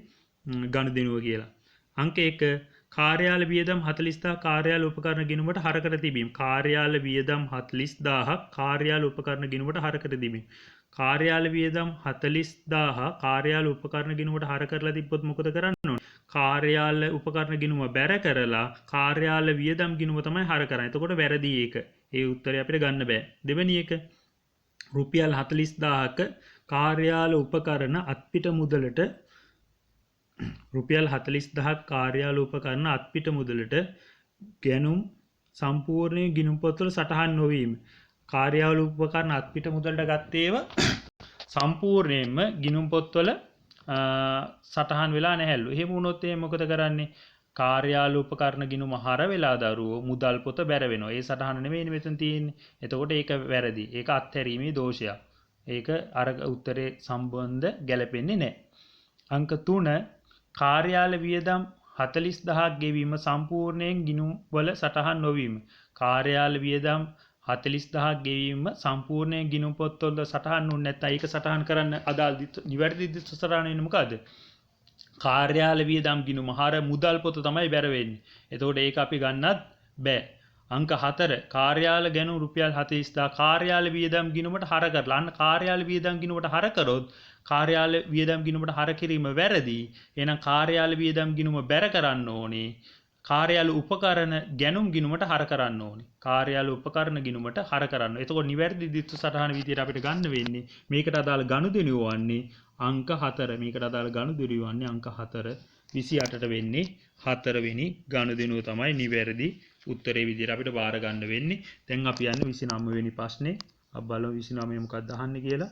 ගනුදෙනුව කියලා. අංක 1 කාර්යාල වියදම් 40000 කාර්යාල උපකරණ ගිණුමට හර කර තිබීම. කාර්යාල වියදම් 40000ක් කාර්යාල උපකරණ ගිණුමට හර කර තිබීම. කාර්යාල වියදම් 40000 කාර්යාල උපකරණ ගිණුමට හර කරලා තිබ්බොත් මොකද කරන්න ඕනේ? කාර්යාල උපකරණ ගිණුම බැර කරලා කාර්යාල වියදම් ගිණුම තමයි හර කරන්නේ. එතකොට වැරදි ඒක. ඒ උත්තරය අපිට ගන්න බෑ. දෙවෙනි එක රුපියල් 40000ක කාර්යාල උපකරණ අත්පිට මුදලට රුපියල් 40000ක් කාර්යාල උපකරණ අත්පිට මුදලට ගැනුම් සම්පූර්ණයෙන් ගිණුම් පොත්වල සටහන් නොවීම. කාර්යාල උපකරණ අත්පිට මුදලට ගත්තේව සම්පූර්ණයෙන්ම ගිණුම් පොත්වල සටහන් වෙලා නැහැලු. එහෙම වුණොත් මොකද කරන්නේ? කාර්යාල උපකරණ ගිණුම හර වෙලා දරුවෝ මුදල් පොත බැර වෙනවා. ඒ සටහන නෙමෙයිනේ මෙතන තියෙන්නේ. එතකොට ඒක වැරදි. ඒක අත්හැරීමේ දෝෂයක්. ඒක අර උත්තරේ සම්බන්ධ ගැලපෙන්නේ නැහැ. අංක 3 කාර්යාල වියදම් 40000ක් ගෙවීම සම්පූර්ණයෙන් ගිණුම් වල සටහන් නොවීම. කාර්යාල වියදම් 40000ක් ගෙවීම සම්පූර්ණයෙන් ගිණුම් පොත්වල සටහන් වුනේ නැත්නම් ඒක සටහන් කරන්න අදාළ නිවැරදි දිස්ත්‍ර සටහන වෙන්නේ මොකද්ද? කාර්යාල වියදම් ගිණුම හර මුදල් පොත තමයි බැර වෙන්නේ. එතකොට ඒක අපි ගන්නත් බෑ. අංක 4 කාර්යාල ගැනු රුපියල් 40000 කාර්යාල වියදම් ගිණුමට හර කරලා අන්න කාර්යාල වියදම් ගිණුමට හර කරොත් කාර්යාල වියදම් ගිණුමට හර කිරීම වැරදි. එහෙනම් කාර්යාල වියදම් ගිණුම බැර කරන්න ඕනේ. කාර්යාල උපකරණ ගැනුම් ගිණුමට හර කරන්න ඕනේ. කාර්යාල උපකරණ ගිණුමට හර කරන්න. එතකොට නිවැරදි දිස්ත්‍ර සටහන විදියට අපිට ගන්න වෙන්නේ මේකට අදාළ ගනුදෙනුව වන්නේ අංක 4. මේකට අදාළ ගනුදෙනුව වන්නේ අංක 4. 28ට වෙන්නේ 4 වෙනි ගනුදෙනුව තමයි නිවැරදි උත්තරේ විදියට අපිට බාර ගන්න වෙන්නේ. දැන් අපි යන්නේ 29 වෙනි ප්‍රශ්නේ. අපි බලමු 29 මොකක්ද අහන්නේ කියලා.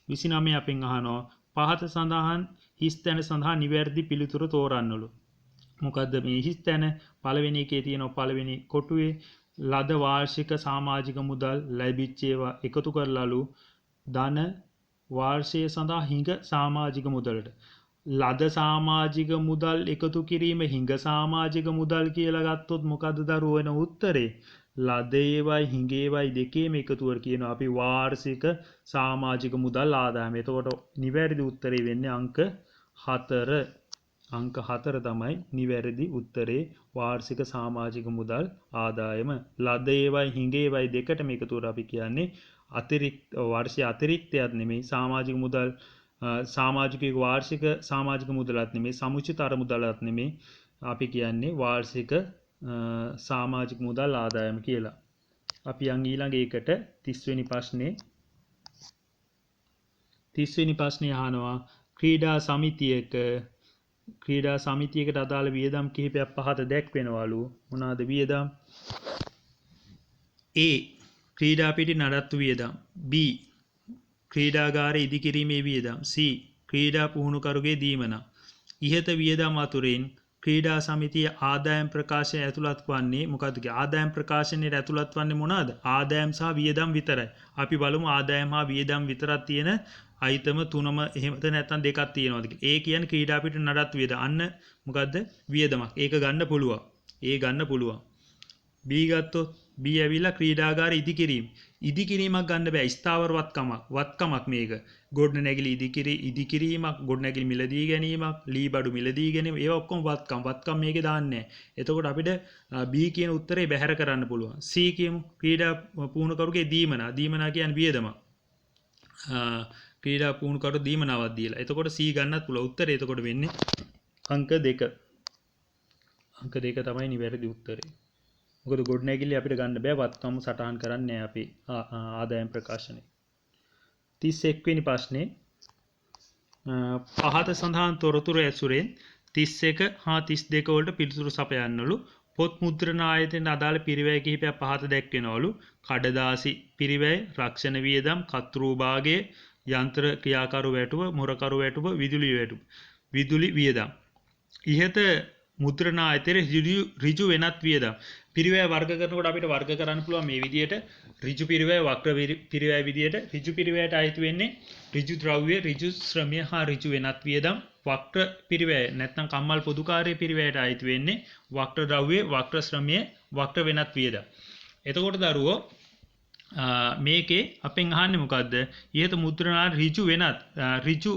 29 අපෙන් අහනවා පහත සඳහන් හිස් තැන සඳහා නිවැරදි පිළිතුරු තෝරන්නලු. මොකද්ද මේ හිස් තැන? පළවෙනි එකේ තියෙනවා පළවෙනි කොටුවේ ලද වාර්ෂික සමාජික මුදල් ලැබිච්ච ඒවා එකතු කරලාලු ධන වාර්ෂය සඳහා හිඟ සමාජික මුදලට. ලද සමාජික මුදල් එකතු කිරීම හිඟ සමාජික මුදල් කියලා ගත්තොත් මොකද්ද දරුවෝ වෙන උත්තරේ? ලද ඒවයි හිඟ ඒවයි දෙකේම එකතුවර කියනවා අපි වාර්ෂික සමාජික මුදල් ආදායම. එතකොට නිවැරදි උත්තරේ වෙන්නේ අංක 4. අංක 4 තමයි නිවැරදි උත්තරේ වාර්ෂික සමාජික මුදල් ආදායම. ලද ඒවයි හිඟ ඒවයි දෙකටම එකතුවර අපි කියන්නේ අතිරික්ත වර්ෂයේ අතිරික්තයක් නෙමෙයි සමාජික මුදල් සමාජික වාර්ෂික සමාජික මුදලත් නෙමෙයි සමුචිත අරමුදලත් නෙමෙයි අපි කියන්නේ වාර්ෂික සමාජික මුදල් ආදායම කියලා. අපි යන් ඊළඟ ඒකට 30 වෙනි ප්‍රශ්නේ 30 වෙනි ප්‍රශ්නේ අහනවා ක්‍රීඩා සමිතියකට අදාළ වියදම් කිහිපයක් පහත දැක්වෙනවලු. මොනවාද වියදම්? A ක්‍රීඩා පිටි නඩත්තු වියදම්. B ක්‍රීඩාගාරය ඉදිකිරීමේ වියදම්. C ක්‍රීඩා පුහුණුකරුගේ දීමනා. ඉහත වියදම් අතුරින් ක්‍රීඩා සමිතිය ආදායම් ප්‍රකාශය ඇතුළත් වන්නේ මොකද්ද? ආදායම් ප්‍රකාශනයේ ඇතුළත් වන්නේ මොනවාද? ආදායම් සහ වියදම් විතරයි. අපි බලමු ආදායම් හා වියදම් විතරක් තියෙන අයිතම තුනම එහෙමද නැත්නම් දෙකක් තියෙනවද කියලා. ඒ කියන්නේ ක්‍රීඩා පිටි නඩත්තු වියදම්. අන්න මොකද්ද? වියදමක්. ඒක ගන්න පුළුවන්. ඒ ගන්න පුළුවන්. B ගත්තොත් B ඇවිල්ලා ක්‍රීඩාගාර ඉදිකිරීම. ඉදිකිරීමක් ගන්න බෑ. ස්ථාවර වත්කමක් මේක. ගොඩනැගිලි ඉදිකිරීමක්, ගොඩනැගිලි මිලදී ගැනීමක්, ලී බඩු මිලදී ගැනීම ඒවා ඔක්කොම වත්කම් මේකේ දාන්නේ නැහැ. එතකොට අපිට B කියන උත්තරේ බැහැර කරන්න පුළුවන්. C කියමු ක්‍රීඩා පුහුණුකරුගේ දීමනා. දීමනා කියන්නේ වියදමක්. ක්‍රීඩා පුහුණුකරු දීමනාවක් දීලා. එතකොට C ගන්නත් පුළුවන්. උත්තරේ එතකොට වෙන්නේ අංක 2. අංක 2 තමයි නිවැරදි උත්තරේ. මොකද ගොඩනැගිලි අපිට ගන්න බෑ වත්කම් සටහන් කරන්නේ නැහැ අපි ආදායම් ප්‍රකාශනයේ. 31 වෙනි ප්‍රශ්නේ පහත සඳහන් තොරතුරු ඇසුරෙන් 31 හා 32 වලට පිළිතුරු සපයන්නලු. පොත් මුද්‍රණ ආයතනයේ අදාළ පිරිවැය කිහිපයක් පහත දැක්වෙනවලු. කඩදාසි පිරිවැය, රක්ෂණ වියදම්, කතෘ භාගය, යන්ත්‍ර ක්‍රියාකරු වැටුප, මොරකරු වැටුප, විදුලි වියදම්. ඉහත මුද්‍රණ ආයතනයේ ඍජු වෙනත් වියදම්. පිරිවැය වර්ග කරනකොට අපිට වර්ග කරන්න පුළුවන් මේ විදිහට ඍජු පිරිවැය, වක්‍ර පිරිවැය විදිහට. ඍජු පිරිවැයට අයිති වෙන්නේ ඍජු ද්‍රව්‍ය, ඍජු ශ්‍රමය හා ඍජු වෙනත් වියදම්. වක්‍ර පිරිවැය නැත්නම් කම්මල් පොදුකාර්ය පිරිවැයට අයිති වෙන්නේ වක්‍ර ද්‍රව්‍ය, වක්‍ර ශ්‍රමය, වක්‍ර වෙනත් වියදම්. එතකොට දරුවෝ මේකේ අපෙන් අහන්නේ මොකද්ද? ඉහත මුද්‍රණා ඍජු වෙනත් ඍජු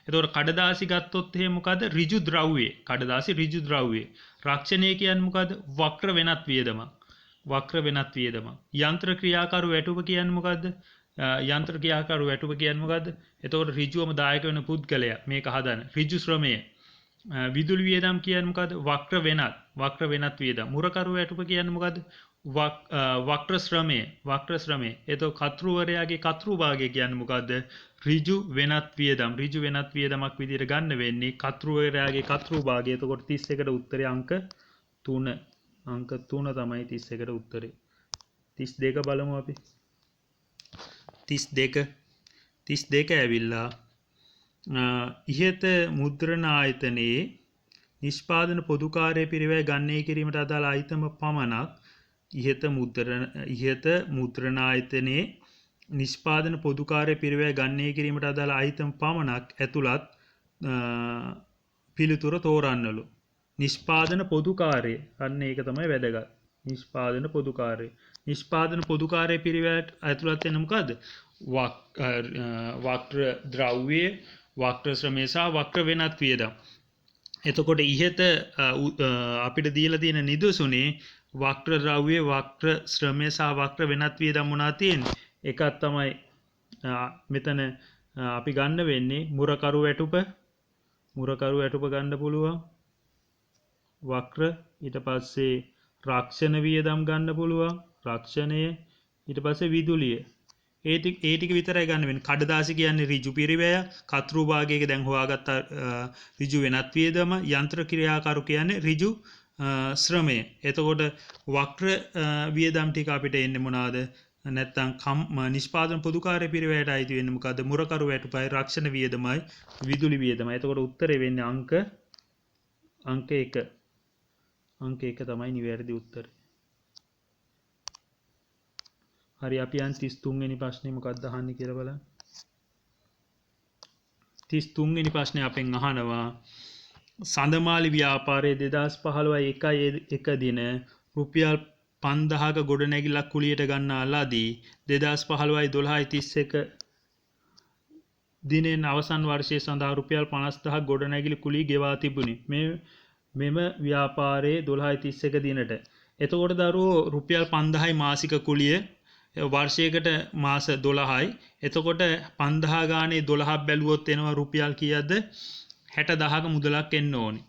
එතකොට කඩදාසි ගත්තොත් එහෙම මොකද්ද? ඍජු ද්‍රව්‍ය. කඩදාසි ඍජු ද්‍රව්‍ය. රක්ෂණය කියන්නේ මොකද්ද? වක්‍ර වෙනත් වියදමක්. වක්‍ර වෙනත් වියදමක්. යන්ත්‍ර ක්‍රියාකරු වැටුප කියන්නේ මොකද්ද? යන්ත්‍ර ක්‍රියාකරු වැටුප කියන්නේ මොකද්ද? එතකොට ඍජුවම දායක වෙන පුද්ගලයා මේක හදන ඍජු ශ්‍රමය. විදුලි වියදම් කියන්නේ මොකද්ද? වක්‍ර වෙනත් වියදම්. මුරකරු වැටුප කියන්නේ මොකද්ද? වක්‍ර ශ්‍රමය. එතකොට කතෘවරයාගේ කතෘ භාගය කියන්නේ මොකද්ද? ඍජු වෙනත් වියදම්. ඍජු වෙනත් වියදමක් විදිහට ගන්න වෙන්නේ කතෘවරයාගේ කතෘ භාගය. එතකොට 31ට උත්තරේ අංක 3. අංක 3 තමයි 31ට උත්තරේ. 32 බලමු අපි. 32 ඇවිල්ලා ඉහත මුද්‍රණ ආයතනයේ නිෂ්පාදන පොදු කාර්ය පිරිවැය ගණනය කිරීමට අදාළ අයිතම පමණක් ඉහත මුද්‍රණ ආයතනයේ නිෂ්පාදන පොදු කාර්ය පිරිවැය ගණනය කිරීමට අදාළ අයිතම පමණක් ඇතුළත් පිළිතුර තෝරන්නලු. නිෂ්පාදන පොදු කාර්ය අන්න ඒක තමයි වැදගත්. නිෂ්පාදන පොදු කාර්ය. නිෂ්පාදන පොදු කාර්ය පිරිවැයට ඇතුළත් වෙන මොකද්ද? වක්‍ර ද්‍රව්‍ය, වක්‍ර ශ්‍රමය සහ වක්‍ර වෙනත් වියදම්. එතකොට ඉහත අපිට දීලා තියෙන නිදසුනේ වක්‍ර ද්‍රව්‍ය, වක්‍ර ශ්‍රමය සහ වක්‍ර වෙනත් වියදම් මොනවා තියෙන්නේ? එකක් තමයි මෙතන අපි ගන්න වෙන්නේ මුරකරු වැටුප. මුරකරු වැටුප ගන්න පුළුවන්. වක්‍ර ඊට පස්සේ රක්ෂණ වියදම් ගන්න පුළුවන්. රක්ෂණය ඊට පස්සේ විදුලිය. ඒ ටික විතරයි ගන්න වෙන්නේ. කඩදාසි කියන්නේ ඍජු පිරිවැය, කතෘ භාගයක දැන් හොයාගත්ත ඍජු වෙනත් වියදම, යන්ත්‍ර ක්‍රියාකාරු කියන්නේ ඍජු ශ්‍රමය. එතකොට වක්‍ර වියදම් ටික අපිට එන්නේ මොනවාද? නැත්තම් නිෂ්පාදන පොදු කාර්ය පිරිවැයට අයිති වෙන්නේ මොකද්ද? මුරකරු වැටුපයි, රක්ෂණ වියදමයි, විදුලි වියදමයි. එතකොට උත්තරේ වෙන්නේ අංක 1. අංක 1 තමයි නිවැරදි උත්තරේ. හරි අපි යන් 33 වෙනි ප්‍රශ්නේ මොකක්ද අහන්නේ කියලා බලන්න. 33 වෙනි ප්‍රශ්නේ අපෙන් අහනවා සඳමාලි ව්‍යාපාරයේ 2015 1 දින රුපියල් 5000ක ගොඩනැගිල්ලක් කුලියට ගන්නා ලදී 2015 දිනෙන් අවසන් වර්ෂයේ සඳහා රුපියල් 50000ක් ගොඩනැගිලි කුලී ගෙවා තිබුණි. මෙම ව්‍යාපාරයේ 12/31 දිනට. එතකොට දරුවෝ රුපියල් 5000යි මාසික කුලිය වර්ෂයකට මාස 12යි. එතකොට 5000 ගානේ 12ක් බැලුවොත් එනවා රුපියල් කීයද? 60000ක මුදලක් එන්න ඕනේ.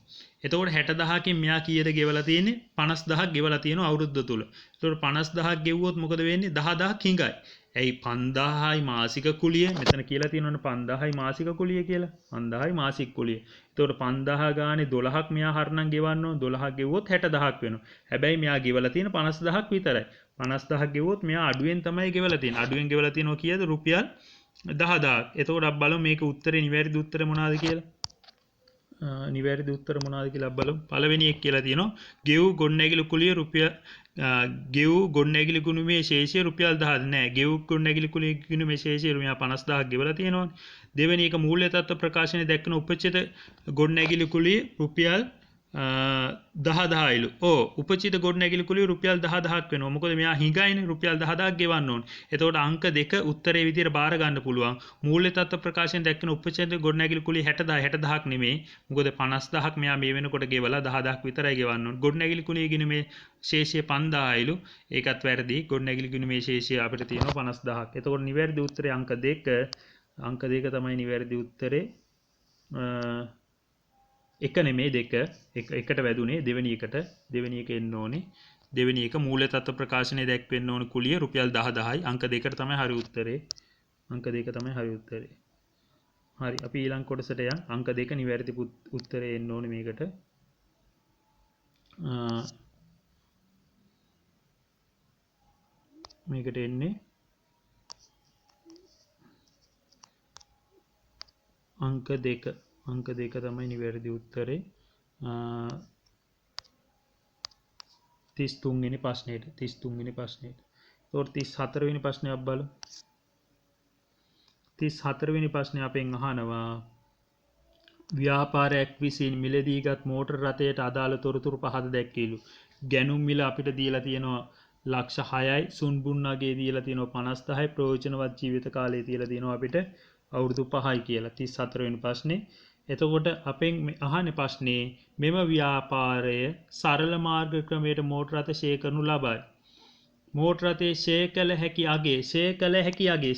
එතකොට 60000කින් මෙයා කීයද ගෙවලා තියෙන්නේ? 50000ක් ගෙවලා තියෙනවා අවුරුද්ද තුල. එතකොට 50000ක් ගෙවුවොත් මොකද වෙන්නේ? 10000ක් හිඟයි. ඇයි 5000යි මාසික කුලිය? මෙතන කියලා තියෙනවනේ 5000යි මාසික කුලිය කියලා. 5000යි මාසික කුලිය. එතකොට 5000 ගානේ 12ක් මෙයා හරනම් ගෙවන්න ඕන. 12ක් ගෙවුවොත් 60000ක් වෙනවා. හැබැයි මෙයා ගෙවලා තියෙන 50000ක් විතරයි. 50000ක් ගෙවුවොත් මෙයා අඩුවෙන් තමයි ගෙවලා තියෙන්නේ. අඩුවෙන් ගෙවලා තියෙනවා කීයද? රුපියල් 10000ක්. එතකොට අපි බලමු මේක උත්තරේ නිවැරදි උත්තරේ මොනවාද කියලා. නිවැරදි උත්තර මොනවාද කියලා බලමු. පළවෙනි එක කියලා තියෙනවා ගෙව් ගොඩනැගිලි කුලිය ගෙව් ගොඩනැගිලි ගුණමේ ශේෂය රුපියල් 1000 නෑ. ගෙව් ගොඩනැගිලි කුලිය ගුණමේ ශේෂය රුපියල් 50000ක් ගෙවලා තියෙනවානේ. දෙවෙනි එක මූල්‍ය තත්ත්ව ප්‍රකාශනයේ දැක්වෙන උපචිත ගොඩනැගිලි කුලිය රුපියල් 10000යිලු. උපචිත ගොඩනැගිලි කුලිය රුපියල් 10000ක් වෙනවා. මොකද මෙයා හිඟයිනේ රුපියල් 10000ක් ගෙවන්න ඕනේ. එතකොට අංක 2 උත්තරේ විදියට බාර ගන්න පුළුවන්. මූල්‍ය තත්ත්ව ප්‍රකාශනයෙන් දැක්වෙන උපචිත ගොඩනැගිලි කුලිය 60000ක් නෙමෙයි. මොකද 50000ක් මෙයා මේ වෙනකොට ගෙවලා 10000ක් විතරයි ගෙවන්න ඕනේ. ගොඩනැගිලි කුලිය කියන මේ ශේෂය 5000යිලු. ඒකත් වැරදි. ගොඩනැගිලි කියන මේ ශේෂය අපිට තියෙනවා 50000ක්. එතකොට නිවැරදි උත්තරේ අංක 2. අංක 2 තමයි නිවැරදි උත්තරේ. එක නෙමේ 2 එකට වැදුනේ දෙවෙනි එක එන්න ඕනේ. දෙවෙනි එක මූල්‍ය තත්ත්ව ප්‍රකාශනයේ දැක්වෙන්න ඕන කුලිය රුපියල් 10000යි. අංක 2ට තමයි හරි උත්තරේ. අංක 2 තමයි හරි උත්තරේ. හරි අපි ඊළඟ කොටසට යන්. අංක 2 නිවැරදි උත්තරේ එන්න ඕනේ මේකට. මේකට එන්නේ අංක 2. අංක 2 තමයි නිවැරදි උත්තරේ. 33 වෙනි ප්‍රශ්නෙට. එතකොට 34 වෙනි ප්‍රශ්නය අපි බලමු. 34 වෙනි ප්‍රශ්නේ අපෙන් අහනවා ව්‍යාපාරයක් විසින් මිලදීගත් මෝටර රථයට අදාළ තොරතුරු පහද දැක්කීලු. ගැනුම් මිල අපිට දීලා තියෙනවා ලක්ෂ 6යි. සුන්බුන්නගේ දීලා තියෙනවා 50000යි. ප්‍රයෝජනවත් ජීවිත කාලය දීලා තියෙනවා අපිට අවුරුදු 5යි කියලා. 34 වෙනි ප්‍රශ්නේ. එතකොට අපෙන් අහන්නේ ප්‍රශ්නේ මෙම ව්‍යාපාරය සරල මාර්ග ක්‍රමයට මෝටර රථ ෂේ කරනු ලබයි. මෝටර රථයේ ෂේ කළ හැකි අගේ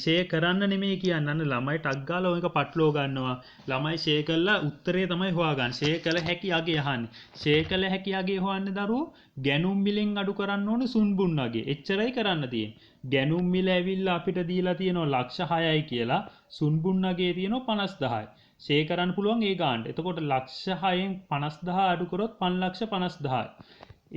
ෂේ කරන්න නෙමෙයි කියන්නේ. අන්න ළමයි ටක් ගාලා ඔයක පටලව ගන්නවා. ළමයි ෂේ කළා උත්තරේ තමයි හොයාගන්නේ. ෂේ කළ හැකි අගේ අහන්නේ. ෂේ කළ හැකි අගේ හොයන්නේ දරුවෝ ගැනුම් මිලෙන් අඩු කරන්න ඕනේ සුන්බුන් අගේ. එච්චරයි කරන්න තියෙන්නේ. ගැනුම් මිල ඇවිල්ලා අපිට දීලා තියෙනවා ලක්ෂ 6යි කියලා. සුන්බුන් අගේ තියෙනවා 50000යි. ෂේ කරන්න පුළුවන් ඒ ගානට. එතකොට ලක්ෂ 6න් 50000 අඩු කරොත් 5,50,000යි.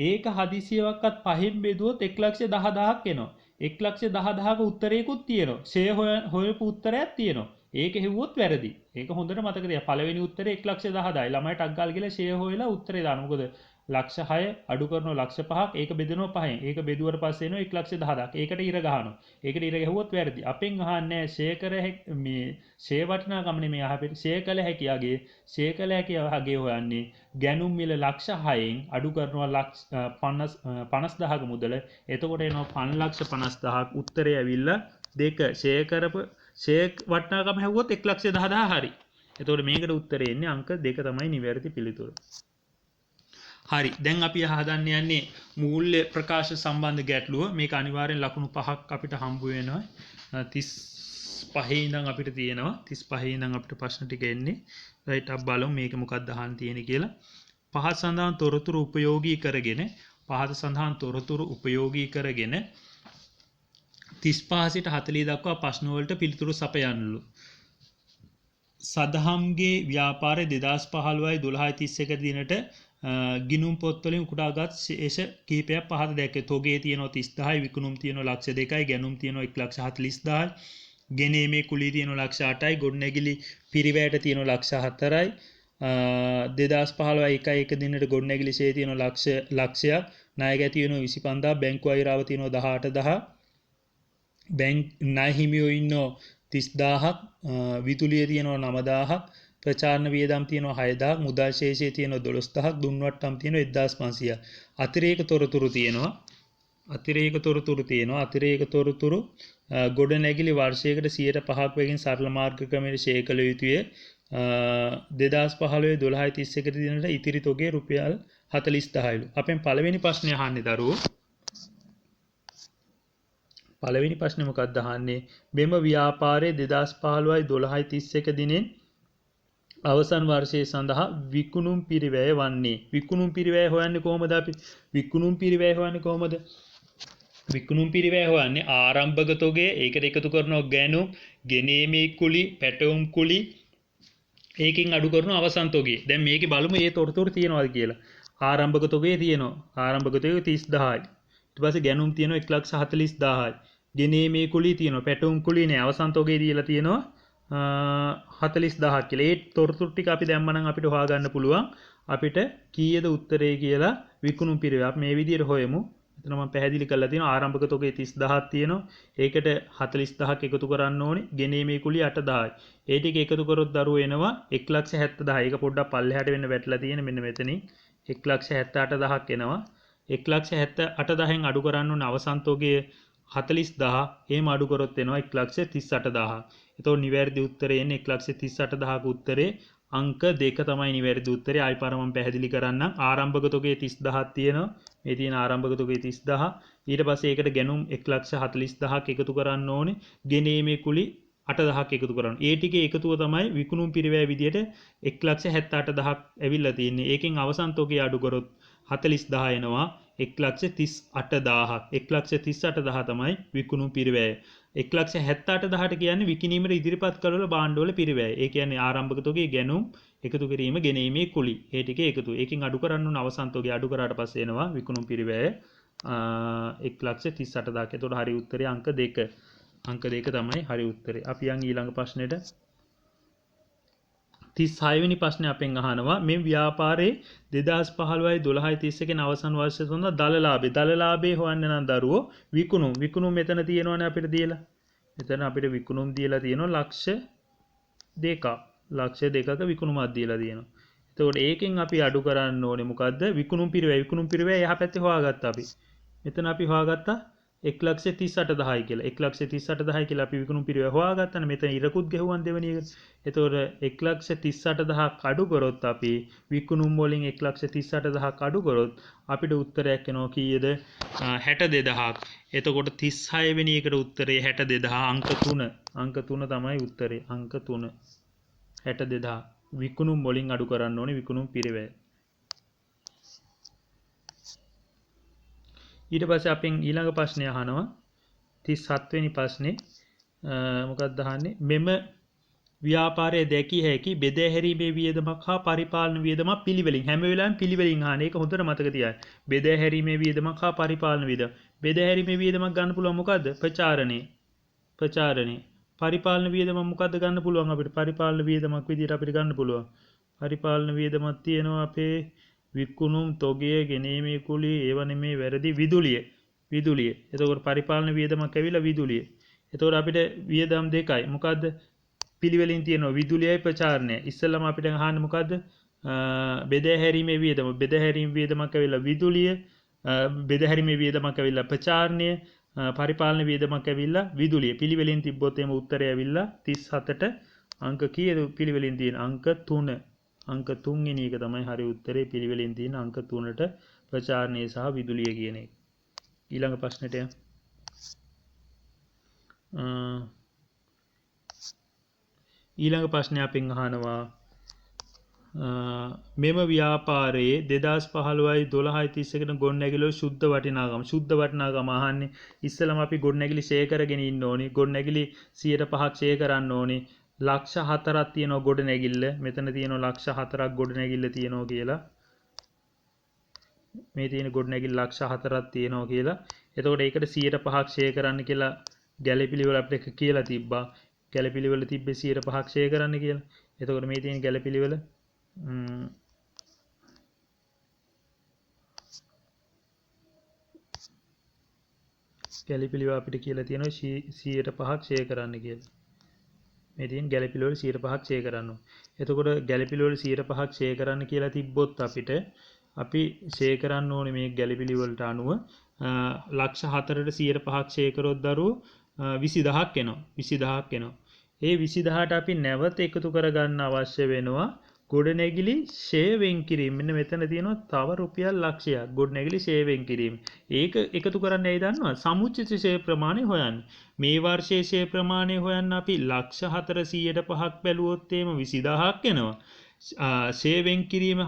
ඒක හදිසියවක්වත් පහෙන් බෙදුවොත් 1,10,000ක් එනවා. 1,10,000ක උත්තරයකුත් තියෙනවා. ෂේ හොයපු උත්තරයක් තියෙනවා. ඒක හෙව්වොත් වැරදි. ඒක හොඳට මතක තියාගන්න. පළවෙනි උත්තරේ 1,10,000යි. ළමයි ටක් ගාලා ගිහලා ෂේ හොයලා උත්තරේ දාන්න. මොකද ලක්ෂ 6 අඩු කරනවා ලක්ෂ 5ක්. ඒක බෙදෙනවා 5න්. ඒක බෙදුවට පස්සේ එනවා 1,10,000ක්. ඒකට ඉර ගහනවා. ඒකට ඉර ගැහුවොත් වැරදි. අපෙන් අහන්නේ ෂේ කර මේ ෂේ වටිනාකම නෙමෙයි අහපෙට ෂේ කළ හැකියාගේ ෂේ කළ හැකියාගේ හොයන්නේ ගැනුම් මිල ලක්ෂ 6න් අඩු කරනවා ලක්ෂ 50,000ක මුදල. එතකොට එනවා 5,50,000ක්. උත්තරේ ඇවිල්ලා 2 ෂේ කරපු ෂේ වටිනාකම හැවුවොත් 1,10,000 හරි. එතකොට මේකට උත්තරේ එන්නේ අංක 2 තමයි නිවැරදි පිළිතුර. හරි. දැන් අපි හදන්න යන්නේ මූල්‍ය ප්‍රකාශ සම්බන්ධ ගැටලුව. මේක අනිවාර්යෙන් ලකුණු 5ක් අපිට හම්බ වෙනවා. 35 ඉඳන් අපිට තියෙනවා. 35 ඉඳන් අපිට ප්‍රශ්න ටික එන්නේ. රයිට් අපි බලමු මේක මොකක්ද අහන්න තියෙන්නේ කියලා. පහත සඳහන් තොරතුරු උපයෝගී කරගෙන 35 සිට 40 දක්වා ප්‍රශ්න වලට පිළිතුරු සපයන්නලු. සදහම්ගේ ව්‍යාපාරය 2015යි 12:31 දිනට ගිනුම් පොත්වලින් උකුටාගත් ශේෂ කිහිපයක් පහත දැක්කේ. තොගේ තියෙනවා 30000යි, විකුණුම් තියෙනවා ලක්ෂ 2යි, ගැනුම් තියෙනවා 1,40,000යි, ගෙනීමේ කුලී තියෙනවා ලක්ෂ 8යි, ගොඩනැගිලි පිරිවැයට තියෙනවා ලක්ෂ 4යි, 2015 1 දිනට ගොඩනැගිලි ශේ තියෙනවා ලක්ෂයක්, ණය ගැති වෙනවා 25000, බැංකු අයිරාව තියෙනවා 18000, බැංක් ණය හිමියෝ ඉන්නවා 30000ක්, විතුලිය තියෙනවා 9000ක්, ප්‍රචාරණ වියදම් තියෙනවා 6000ක්, මුදල් ශේෂය තියෙනවා 12000ක්, දුන්වට්ටම් තියෙනවා 1500ක්. අතිරේක තොරතුරු තියෙනවා. අතිරේක තොරතුරු ගොඩනැගිලි වර්ෂයකට 5% වකින් සරල මාර්ග ක්‍රමයට ෂේ කළ යුතුය. 2015 12:31 දිනට ඉතිරි තොගේ රුපියල් 40000යිලු. අපෙන් පළවෙනි ප්‍රශ්නේ අහන්නේ දරුවෝ. පළවෙනි ප්‍රශ්නේ මොකක්ද අහන්නේ? මෙම ව්‍යාපාරයේ 2015යි 12:31 දිනෙන් අවසන් වර්ෂයේ සඳහා විකුණුම් පිරිවැය වන්නේ. විකුණුම් පිරිවැය හොයන්නේ කොහොමද අපි? විකුණුම් පිරිවැය හොයන්නේ ආරම්භක තොගය, ඒකට එකතු කරනවා ගැනුම්, ගෙනීමේ කුලි, පැටවුම් කුලි, ඒකෙන් අඩු කරනවා අවසන් තොගය. දැන් මේකේ බලමු මේ තොරතුරු තියනවාද කියලා. ආරම්භක තොගය තියෙනවා. ආරම්භක තොගය 30000යි. ඊට පස්සේ ගැනුම් තියෙනවා 1,40,000යි. ගෙනීමේ කුලි තියෙනවා. පැටවුම් කුලි නෑ. අවසන් තොගය දීලා තියෙනවා 40,000ක් කියලා. ඒ තොරතුරු ටික අපි දැම්මනම් අපිට හොයාගන්න පුළුවන් අපිට කීයද උත්තරේ කියලා විකුණුම් පිරිවැය. අපි මේ විදිහට හොයමු. එතන මම පැහැදිලි කරලා තියෙනවා ආරම්භක තොගේ 30000ක් තියෙනවා. ඒකට 40000ක් එකතු කරන්න ඕනේ. ගෙනීමේ කුලිය 8000යි. ඒ ටික එකතු කරොත් දරුවෝ එනවා 1,70,000. ඒක පොඩ්ඩක් පල්ලෙහාට වෙන්න වැටලා තියෙන මෙන්න මෙතනින් 1,78,000ක් එනවා. 1,78,000න් අඩු කරන්න ඕනේ අවසන් තොගේ 40,000. එහෙම අඩු කරොත් එනවා 1,38,000. එතකොට නිවැරදි උත්තරේ එන්නේ 1,38,000ක උත්තරේ අංක 2 තමයි නිවැරදි උත්තරේ. ආයි පාර මම පැහැදිලි කරන්නම්. ආරම්භක තොගේ 30000ක් තියෙනවා. මේ තියෙන ආරම්භක තොගේ 30000. ඊට පස්සේ ඒකට ගැනුම් 1,40,000ක් එකතු කරන්න ඕනේ. ගෙනීමේ කුලි 8000ක් එකතු කරන්න. ඒ ටිකේ එකතුව තමයි විකුණුම් පිරිවැය විදියට 1,78,000ක් ඇවිල්ලා තියෙන්නේ. ඒකෙන් අවසන් තොගේ අඩු කරොත් 40,000 එනවා. 1,38,000ක්. 1,38,000 තමයි විකුණුම් පිරිවැය. 1,78,000ට කියන්නේ විකිණීමට ඉදිරිපත් කරවල භාණ්ඩවල පිරිවැය. ඒ කියන්නේ ආරම්භක තොගේ ගැනුම් එකතු කිරීම, ගෙනීමේ කුලි. ඒ ටික එකතු. ඒකෙන් අඩු කරන්න ඕන අවසන් තොගේ අඩු කරාට පස්සේ එනවා විකුණුම් පිරිවැය 1,38,000ක්. එතකොට හරි උත්තරේ අංක 2. අංක 2 තමයි හරි උත්තරේ. අපි යන් ඊළඟ ප්‍රශ්නෙට. 36 වෙනි ප්‍රශ්නේ අපෙන් අහනවා මේ ව්‍යාපාරයේ 2015යි 12:31 අවසන් වර්ෂය සඳහා දල ලාභේ හොයන්න නම් දරුවෝ විකුණුම් මෙතන තියෙනවනේ අපිට දීලා. මෙතන අපිට විකුණුම් දීලා තියෙනවා ලක්ෂ 2ක්. ලක්ෂ 2ක විකුණුමක් දීලා තියෙනවා. එතකොට ඒකෙන් අපි අඩු කරන්න ඕනේ මොකද්ද? විකුණුම් පිරිවැය එහා පැත්තේ හොයාගත්තා අපි. මෙතන අපි හොයාගත්තා 1,38,000යි කියලා. 1,38,000 කියලා අපි විකුණුම් පිළිවෙල හොයාගත්තානේ. මෙතන ඉරකුත් ගෙහුවන් දෙවෙනි එක. එතකොට 1,38,000ක් අඩු කරොත් අපි විකුණුම් වලින් 1,38,000ක් අඩු කරොත් අපිට උත්තරයක් එනවා කීයද? 62,000ක්. එතකොට 36 වෙනි එකට උත්තරේ 62,000 අංක 3. අංක 3 තමයි උත්තරේ. අංක 3. 62,000. විකුණුම් වලින් අඩු කරන්න ඕනේ විකුණුම් පිළිවෙල. ඊට පස්සේ අපෙන් ඊළඟ ප්‍රශ්නය අහනවා 37 වෙනි ප්‍රශ්නේ මොකක්ද අහන්නේ මෙම ව්‍යාපාරයේ දැකිය හැකි බෙදාහැරීමේ වියදමක් හා පරිපාලන වියදමක් පිළිවෙලින් හැම වෙලාවෙම පිළිවෙලින් අහන එක හොඳට මතක තියාගන්න. බෙදාහැරීමේ වියදමක් හා පරිපාලන වියදම. බෙදාහැරීමේ වියදමක් ගන්න පුළුවන් මොකද්ද? ප්‍රචාරණය. පරිපාලන වියදමක් මොකද්ද ගන්න පුළුවන් අපිට? පරිපාලන වියදමක් විදිහට අපිට ගන්න පුළුවන්. පරිපාලන වියදමක් තියෙනවා අපේ විකුණුම් තොගය ගෙනීමේ කුලිය ඒව නෙමේ වැරදි විදුලිය. එතකොට පරිපාලන වියදමක් ඇවිල්ලා විදුලිය. එතකොට අපිට වියදම් දෙකයි. මොකද්ද? පිළිවෙලින් තියෙනවා විදුලියයි ප්‍රචාරණය. ඉස්සෙල්ලාම අපිට අහන්න මොකද්ද? බෙදාහැරීමේ වියදම. බෙදාහැරීම වියදමක් ඇවිල්ලා විදුලිය. බෙදාහැරීමේ වියදමක් ඇවිල්ලා ප්‍රචාරණය. පරිපාලන වියදමක් ඇවිල්ලා විදුලිය. පිළිවෙලින් තිබ්බොත් එම උත්තරය ඇවිල්ලා 37ට අංක කීයද පිළිවෙලින් තියෙන? අංක 3. අංක 3 වෙනි එක තමයි හරි උත්තරේ පිළිවෙලින් තියෙන අංක 3ට ප්‍රචාරණය සහ විදුලිය කියන එක. ඊළඟ ප්‍රශ්නෙට යමු. ඊළඟ ප්‍රශ්නය අපෙන් අහනවා මෙම ව්‍යාපාරයේ 2015යි 12යි 31කට ගොඩනැගිලි සුද්ධ වටිනාකම අහන්නේ. ඉස්සෙල්ලාම අපි ගොඩනැගිලි ෂෙයා කරගෙන ඉන්න ඕනේ. ගොඩනැගිලි 105ක් ෂෙයා කරන්න ඕනේ. ලක්ෂ 4ක් තියෙනවා ගොඩනැගිල්ල. මෙතන තියෙනවා ලක්ෂ 4ක් ගොඩනැගිල්ල තියෙනවා කියලා. මේ තියෙන ගොඩනැගිල්ල ලක්ෂ 4ක් තියෙනවා කියලා. එතකොට ඒකට 105ක් ෂෙයා කරන්න කියලා ගැළපිළිවෙල අපිට කියලා තිබ්බා. ගැළපිළිවෙල තිබ්බේ 105ක් ෂෙයා කරන්න කියලා. එතකොට මේ තියෙන ගැළපිළිවෙල අපිට කියලා තියෙනවා 105ක් ෂෙයා කරන්න කියලා. මේ තියෙන ගැළපිළිවෙල 105ක් ෂෙයා කරන්න ඕනේ. එතකොට ගැළපිළිවෙල 105ක් ෂෙයා කරන්න කියලා තිබ්බොත් අපිට අපි ෂෙයා කරන්න ඕනේ මේ ගැළපිළිවෙලට අනුව ලක්ෂ 4ට 105ක් ෂෙයා කරොත් දරුවෝ 20000ක් එනවා. 20000ක් එනවා. ඒ 20000ට අපි නැවත එකතු කරගන්න අවශ්‍ය වෙනවා ගොඩනැගිලි ෂෙයා වෙන් කිරීම. මෙන්න මෙතන තියෙනවා තව රුපියල් ලක්ෂයක් ගොඩනැගිලි ෂෙයා වෙන් කිරීම. ඒක එකතු කරන්න ඇයි දන්නවද? සමුච්චිත ෂෙයා ප්‍රමාණය හොයන්න. මේ වර්ෂයේ ෂෙයා ප්‍රමාණය හොයන්න අපි ලක්ෂ 400ට 5ක් බැලුවොත් එහෙම 20000ක් එනවා. ෂෙයා වෙන් කිරීම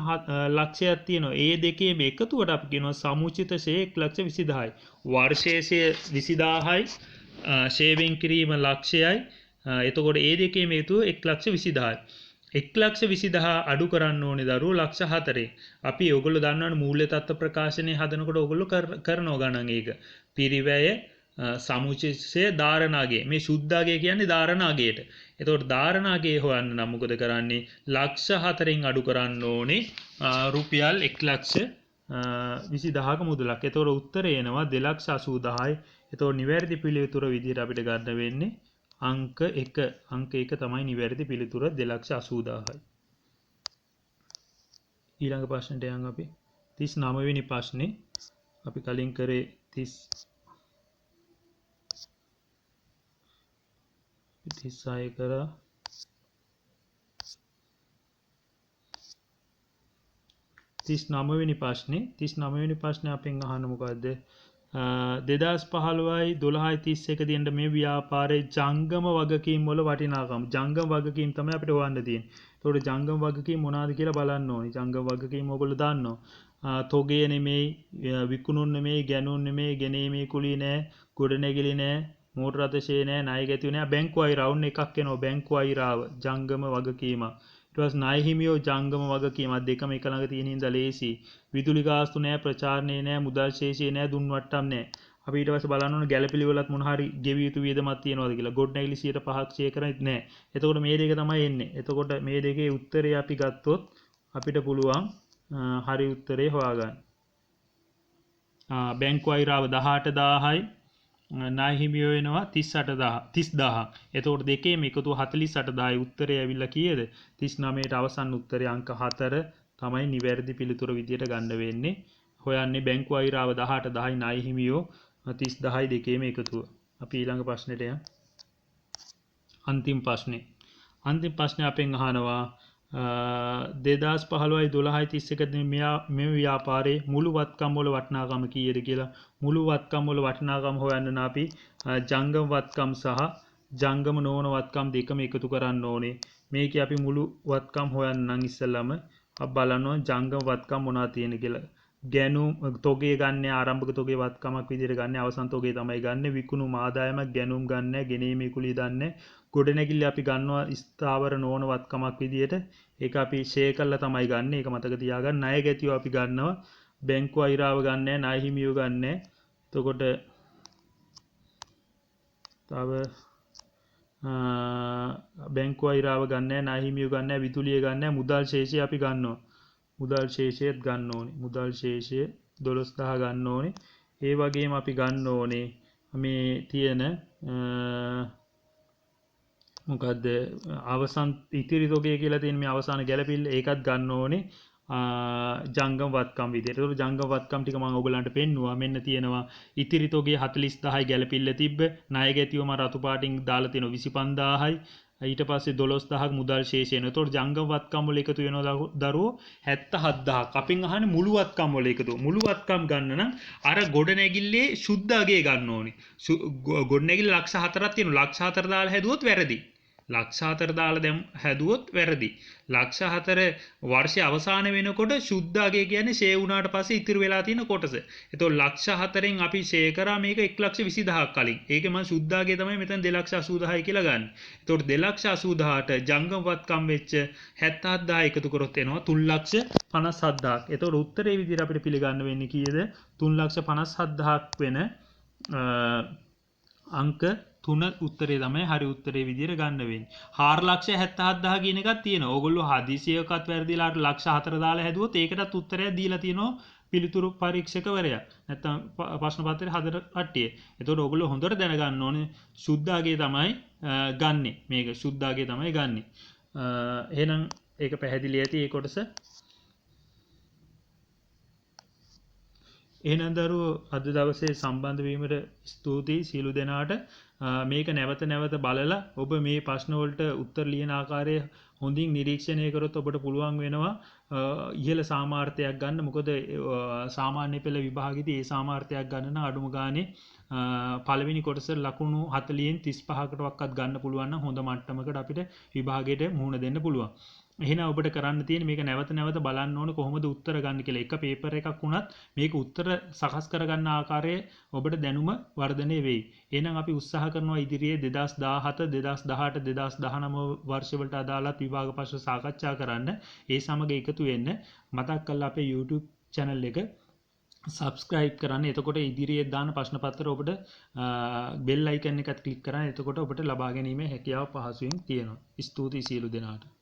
ලක්ෂයක් තියෙනවා. ඒ දෙකේම එකතුවට අපි කියනවා සමුචිත ෂෙයා 1,20,000යි. වර්ෂයේ ෂෙයා 20000යි ෂෙයා වෙන් කිරීම ලක්ෂයයි. එතකොට ඒ දෙකේම හේතුව 1,20,000යි. 1,20,000 අඩු කරන්න ඕනේ දරුවෝ ලක්ෂ 4. අපි ඔයගොල්ලෝ දන්නවනේ මූල්‍ය තත්ත්ව ප්‍රකාශනය හදනකොට ඔයගොල්ලෝ කරනවා ගණන් ඒක. පිරිවැය සමුචිතය ධාරණාගේ මේ සුද්ධාගය කියන්නේ ධාරණාගයට. එතකොට ධාරණාගේ හොයන්න නම් මොකද කරන්නේ? ලක්ෂ 4න් අඩු කරන්න ඕනේ රුපියල් 1,20,000ක මුදලක්. එතකොට උත්තරය එනවා 2,80,000යි. එතකොට නිවැරදි පිළිතුර විදිහට අපිට ගන්න වෙන්නේ අංක 1. අංක 1 තමයි නිවැරදි පිළිතුර 2,80,000යි. ඊළඟ ප්‍රශ්නෙට යන් අපි 39 වෙනි ප්‍රශ්නේ අපි කලින් කරේ 36 කරා 39 වෙනි ප්‍රශ්නේ අපෙන් අහන්න මොකද්ද? 2015යි 12යි 31 දිනට මේ ව්‍යාපාරයේ ජංගම වගකීම් වල වටිනාකම. ජංගම වගකීම් තමයි අපිට හොයන්න තියෙන්නේ. ඒතකොට ජංගම වගකීම් මොනවාද කියලා බලන්න ඕනේ. ජංගම වගකීම් ඔයගොල්ලෝ දන්නවා. තොගය නෙමෙයි, විකුණුම් නෙමෙයි, ගැනුම් නෙමෙයි, ගෙනීමේ කුලිය නෑ, ගොඩනැගිලි නෑ, මෝටර රථ ෂේ නෑ, ණය ගැතිව නෑ, බැංකු අය රවුන්ඩ් එකක් එනවා. බැංකු අයරාව ජංගම වගකීම. ඊට පස්සේ ණය හිමියෝ ජංගම වගකීමක් දෙකම එක ළඟ තියෙන හින්දා ලේසි. විදුලි ගාස්තු නෑ, ප්‍රචාරණය නෑ, මුදල් ශේෂය නෑ, දුන් වට්ටම් නෑ. අපි ඊට පස්සේ බලන්න ඕන ගැළපිළිවෙලත් මොන හරි ගෙවිය යුතු වියදමක් තියනවාද කියලා. ගොඩනැගිලි 105ක් ෂෙයා කරන්නේ නෑ. එතකොට මේ දෙක තමයි එන්නේ. එතකොට මේ දෙකේ උත්තරය අපි ගත්තොත් අපිට පුළුවන් හරි උත්තරේ හොයාගන්න. බැංකු අයරාව 18000යි ණය හිමියෝ වෙනවා 30000. එතකොට දෙකේම එකතු 48000යි. උත්තරය ඇවිල්ලා කීයද? 39ට අවසන් උත්තරය අංක 4 තමයි නිවැරදි පිළිතුර විදියට ගන්න වෙන්නේ. හොයන්නේ බැංකු අයරාව 18 10යි ණය හිමියෝ 30 10යි දෙකේම එකතුව. අපි ඊළඟ ප්‍රශ්නෙට යමු. අන්තිම ප්‍රශ්නේ අපෙන් අහනවා 2015යි 12යි 31 මේ ව්‍යාපාරයේ මුළු වත්කම් වල වටිනාකම කීයද කියලා. මුළු වත්කම් වල වටිනාකම හොයන්න නම් අපි ජංගම වත්කම් සහ ජංගම නොවන වත්කම් දෙකම එකතු කරන්න ඕනේ. මේකේ අපි මුළු වත්කම් හොයන්න නම් ඉස්සෙල්ලාම අපි බලනවා ජංගම වත්කම් මොනවද තියෙන කියලා. ගැනුම් තොගේ ගන්න ආරම්භක තොගේ වත්කමක් විදිහට ගන්න අවසන් තොගේ තමයි ගන්න. විකුණුම් ආදායමක් ගැනුම් ගන්න ගෙනීමේ කුලිය දන්නේ. ගොඩනැගිල්ල අපි ගන්නවා ස්ථාවර නොවන වත්කමක් විදිහට. ඒක අපි ෂෙයා කරලා තමයි ගන්න. ඒක මතක තියාගන්න. ණය ගැතිව අපි ගන්නවා. බැංකුව අයිරාව ගන්නෑ, ණය හිමියෝ ගන්නෑ. එතකොට තව බැංකුව අයිරාව ගන්නෑ, ණය හිමියෝ ගන්නෑ, විදුලිය ගන්නෑ, මුදල් ශේෂය අපි ගන්නවා. මුදල් ශේෂයත් ගන්න ඕනේ. මුදල් ශේෂය 12000 ගන්න ඕනේ. ඒ වගේම අපි ගන්න ඕනේ මේ තියෙන මොකද්ද අවසන් ඉතිරි තොගය කියලා තියෙන මේ අවසාන ගැළපිල්ල ඒකත් ගන්න ඕනේ ජංගම වත්කම් විදියට. ඒක ජංගම වත්කම් ටික මම ඔයගලන්ට පෙන්නුවා. මෙන්න තියෙනවා ඉතිරි තොගය 40000යි ගැළපිල්ල තිබ්බ. ණය ගැතිව මම රතු පාටින් දාලා තියෙනවා 25000යි. ඊට පස්සේ 12000ක් මුදල් ශේෂය එනවා. එතකොට ජංගම වත්කම් වල එකතු වෙනවා දරුවෝ 77000ක්. අපෙන් අහන්නේ මුළු වත්කම් වල එකතු. මුළු වත්කම් ගන්න නම් අර ගොඩනැගිල්ලේ සුද්ධ අගය ගන්න ඕනේ. ගොඩනැගිල්ල ලක්ෂ 4ක් තියෙනවා. ලක්ෂ 4 දාලා හැදුවොත් වැරදි. ලක්ෂ 4 දාලා දැන් හැදුවොත් වැරදි. ලක්ෂ 4 වර්ෂයේ අවසාන වෙනකොට සුද්ධ අගය කියන්නේ ෂේ වුණාට පස්සේ ඉතිරි වෙලා තියෙන කොටස. එතකොට ලක්ෂ 4න් අපි ෂේ කරා මේක 1,20000ක් කලින්. ඒකේ මම සුද්ධ අගය තමයි මෙතන 2,80,000යි කියලා ගන්න. එතකොට 2,80,000ට ජංගම වත්කම් වෙච්ච 77000 එකතු කරොත් එනවා 3,57,000ක්. එතකොට උත්තරේ විදිහට අපිට පිළිගන්න වෙන්නේ කීයද? 3,57,000ක් වෙන අංක 3 උත්තරේ තමයි හරි උත්තරේ විදිහට ගන්න වෙන්නේ. 4,77,000 කියන එකක් තියෙනවා. ඕගොල්ලෝ හදිසියකත් වැරදිලාට ලක්ෂ 4 දාලා හැදුවොත් ඒකටත් උත්තරයක් දීලා තියෙනවා පිළිතුරු පරීක්ෂකවරයා. නැත්තම් ප්‍රශ්න පත්‍රයේ හදට කට්ටිය. එතකොට ඕගොල්ලෝ හොඳට දැනගන්න ඕනේ සුද්ධාගේ තමයි ගන්නෙ. මේක සුද්ධාගේ තමයි ගන්නෙ. එහෙනම් ඒක පැහැදිලි ඇති ඒ කොටස. එහෙනම් දරුවෝ අද දවසේ සම්බන්ධ වීමට ස්තුතියි සියලු දෙනාට. මේක නැවත නැවත බලලා ඔබ මේ ප්‍රශ්න වලට උත්තර ලියන ආකාරය හොඳින් නිරීක්ෂණය කරොත් ඔබට පුළුවන් වෙනවා ඉහළ සාමාර්ථයක් ගන්න. මොකද සාමාන්‍ය පෙළ විභාගෙදී ඒ සාමාර්ථයක් ගන්න නම් අඩුම ගානේ පළවෙනි කොටස ලකුණු 40න් 35කට වක්වත් ගන්න පුළුවන් නම් හොඳ මට්ටමකට අපිට විභාගයට මුහුණ දෙන්න පුළුවන්. එහෙනම් ඔබට කරන්න තියෙන්නේ මේක නැවත නැවත බලන්න ඕන කොහොමද උත්තර ගන්න කියලා. එක පේපර් එකක් වුණත් මේක උත්තර සකස් කරගන්න ආකාරය ඔබට දැනුම වර්ධනය වෙයි. එහෙනම් අපි උත්සාහ කරනවා ඉදිරියේ 2017 2018 2019 වර්ෂවලට අදාළත් විභාග ප්‍රශ්න සාකච්ඡා කරන්න. ඒ සමග එකතු වෙන්න මතක් කරලා අපේ YouTube channel එක subscribe කරන්න. එතකොට ඉදිරියේ දාන ප්‍රශ්න පත්‍ර ඔබට bell icon එකත් click කරන්න. එතකොට ඔබට ලබා ගැනීමේ හැකියාව පහසුවෙන් තියෙනවා. ස්තුතියි සියලු දෙනාට.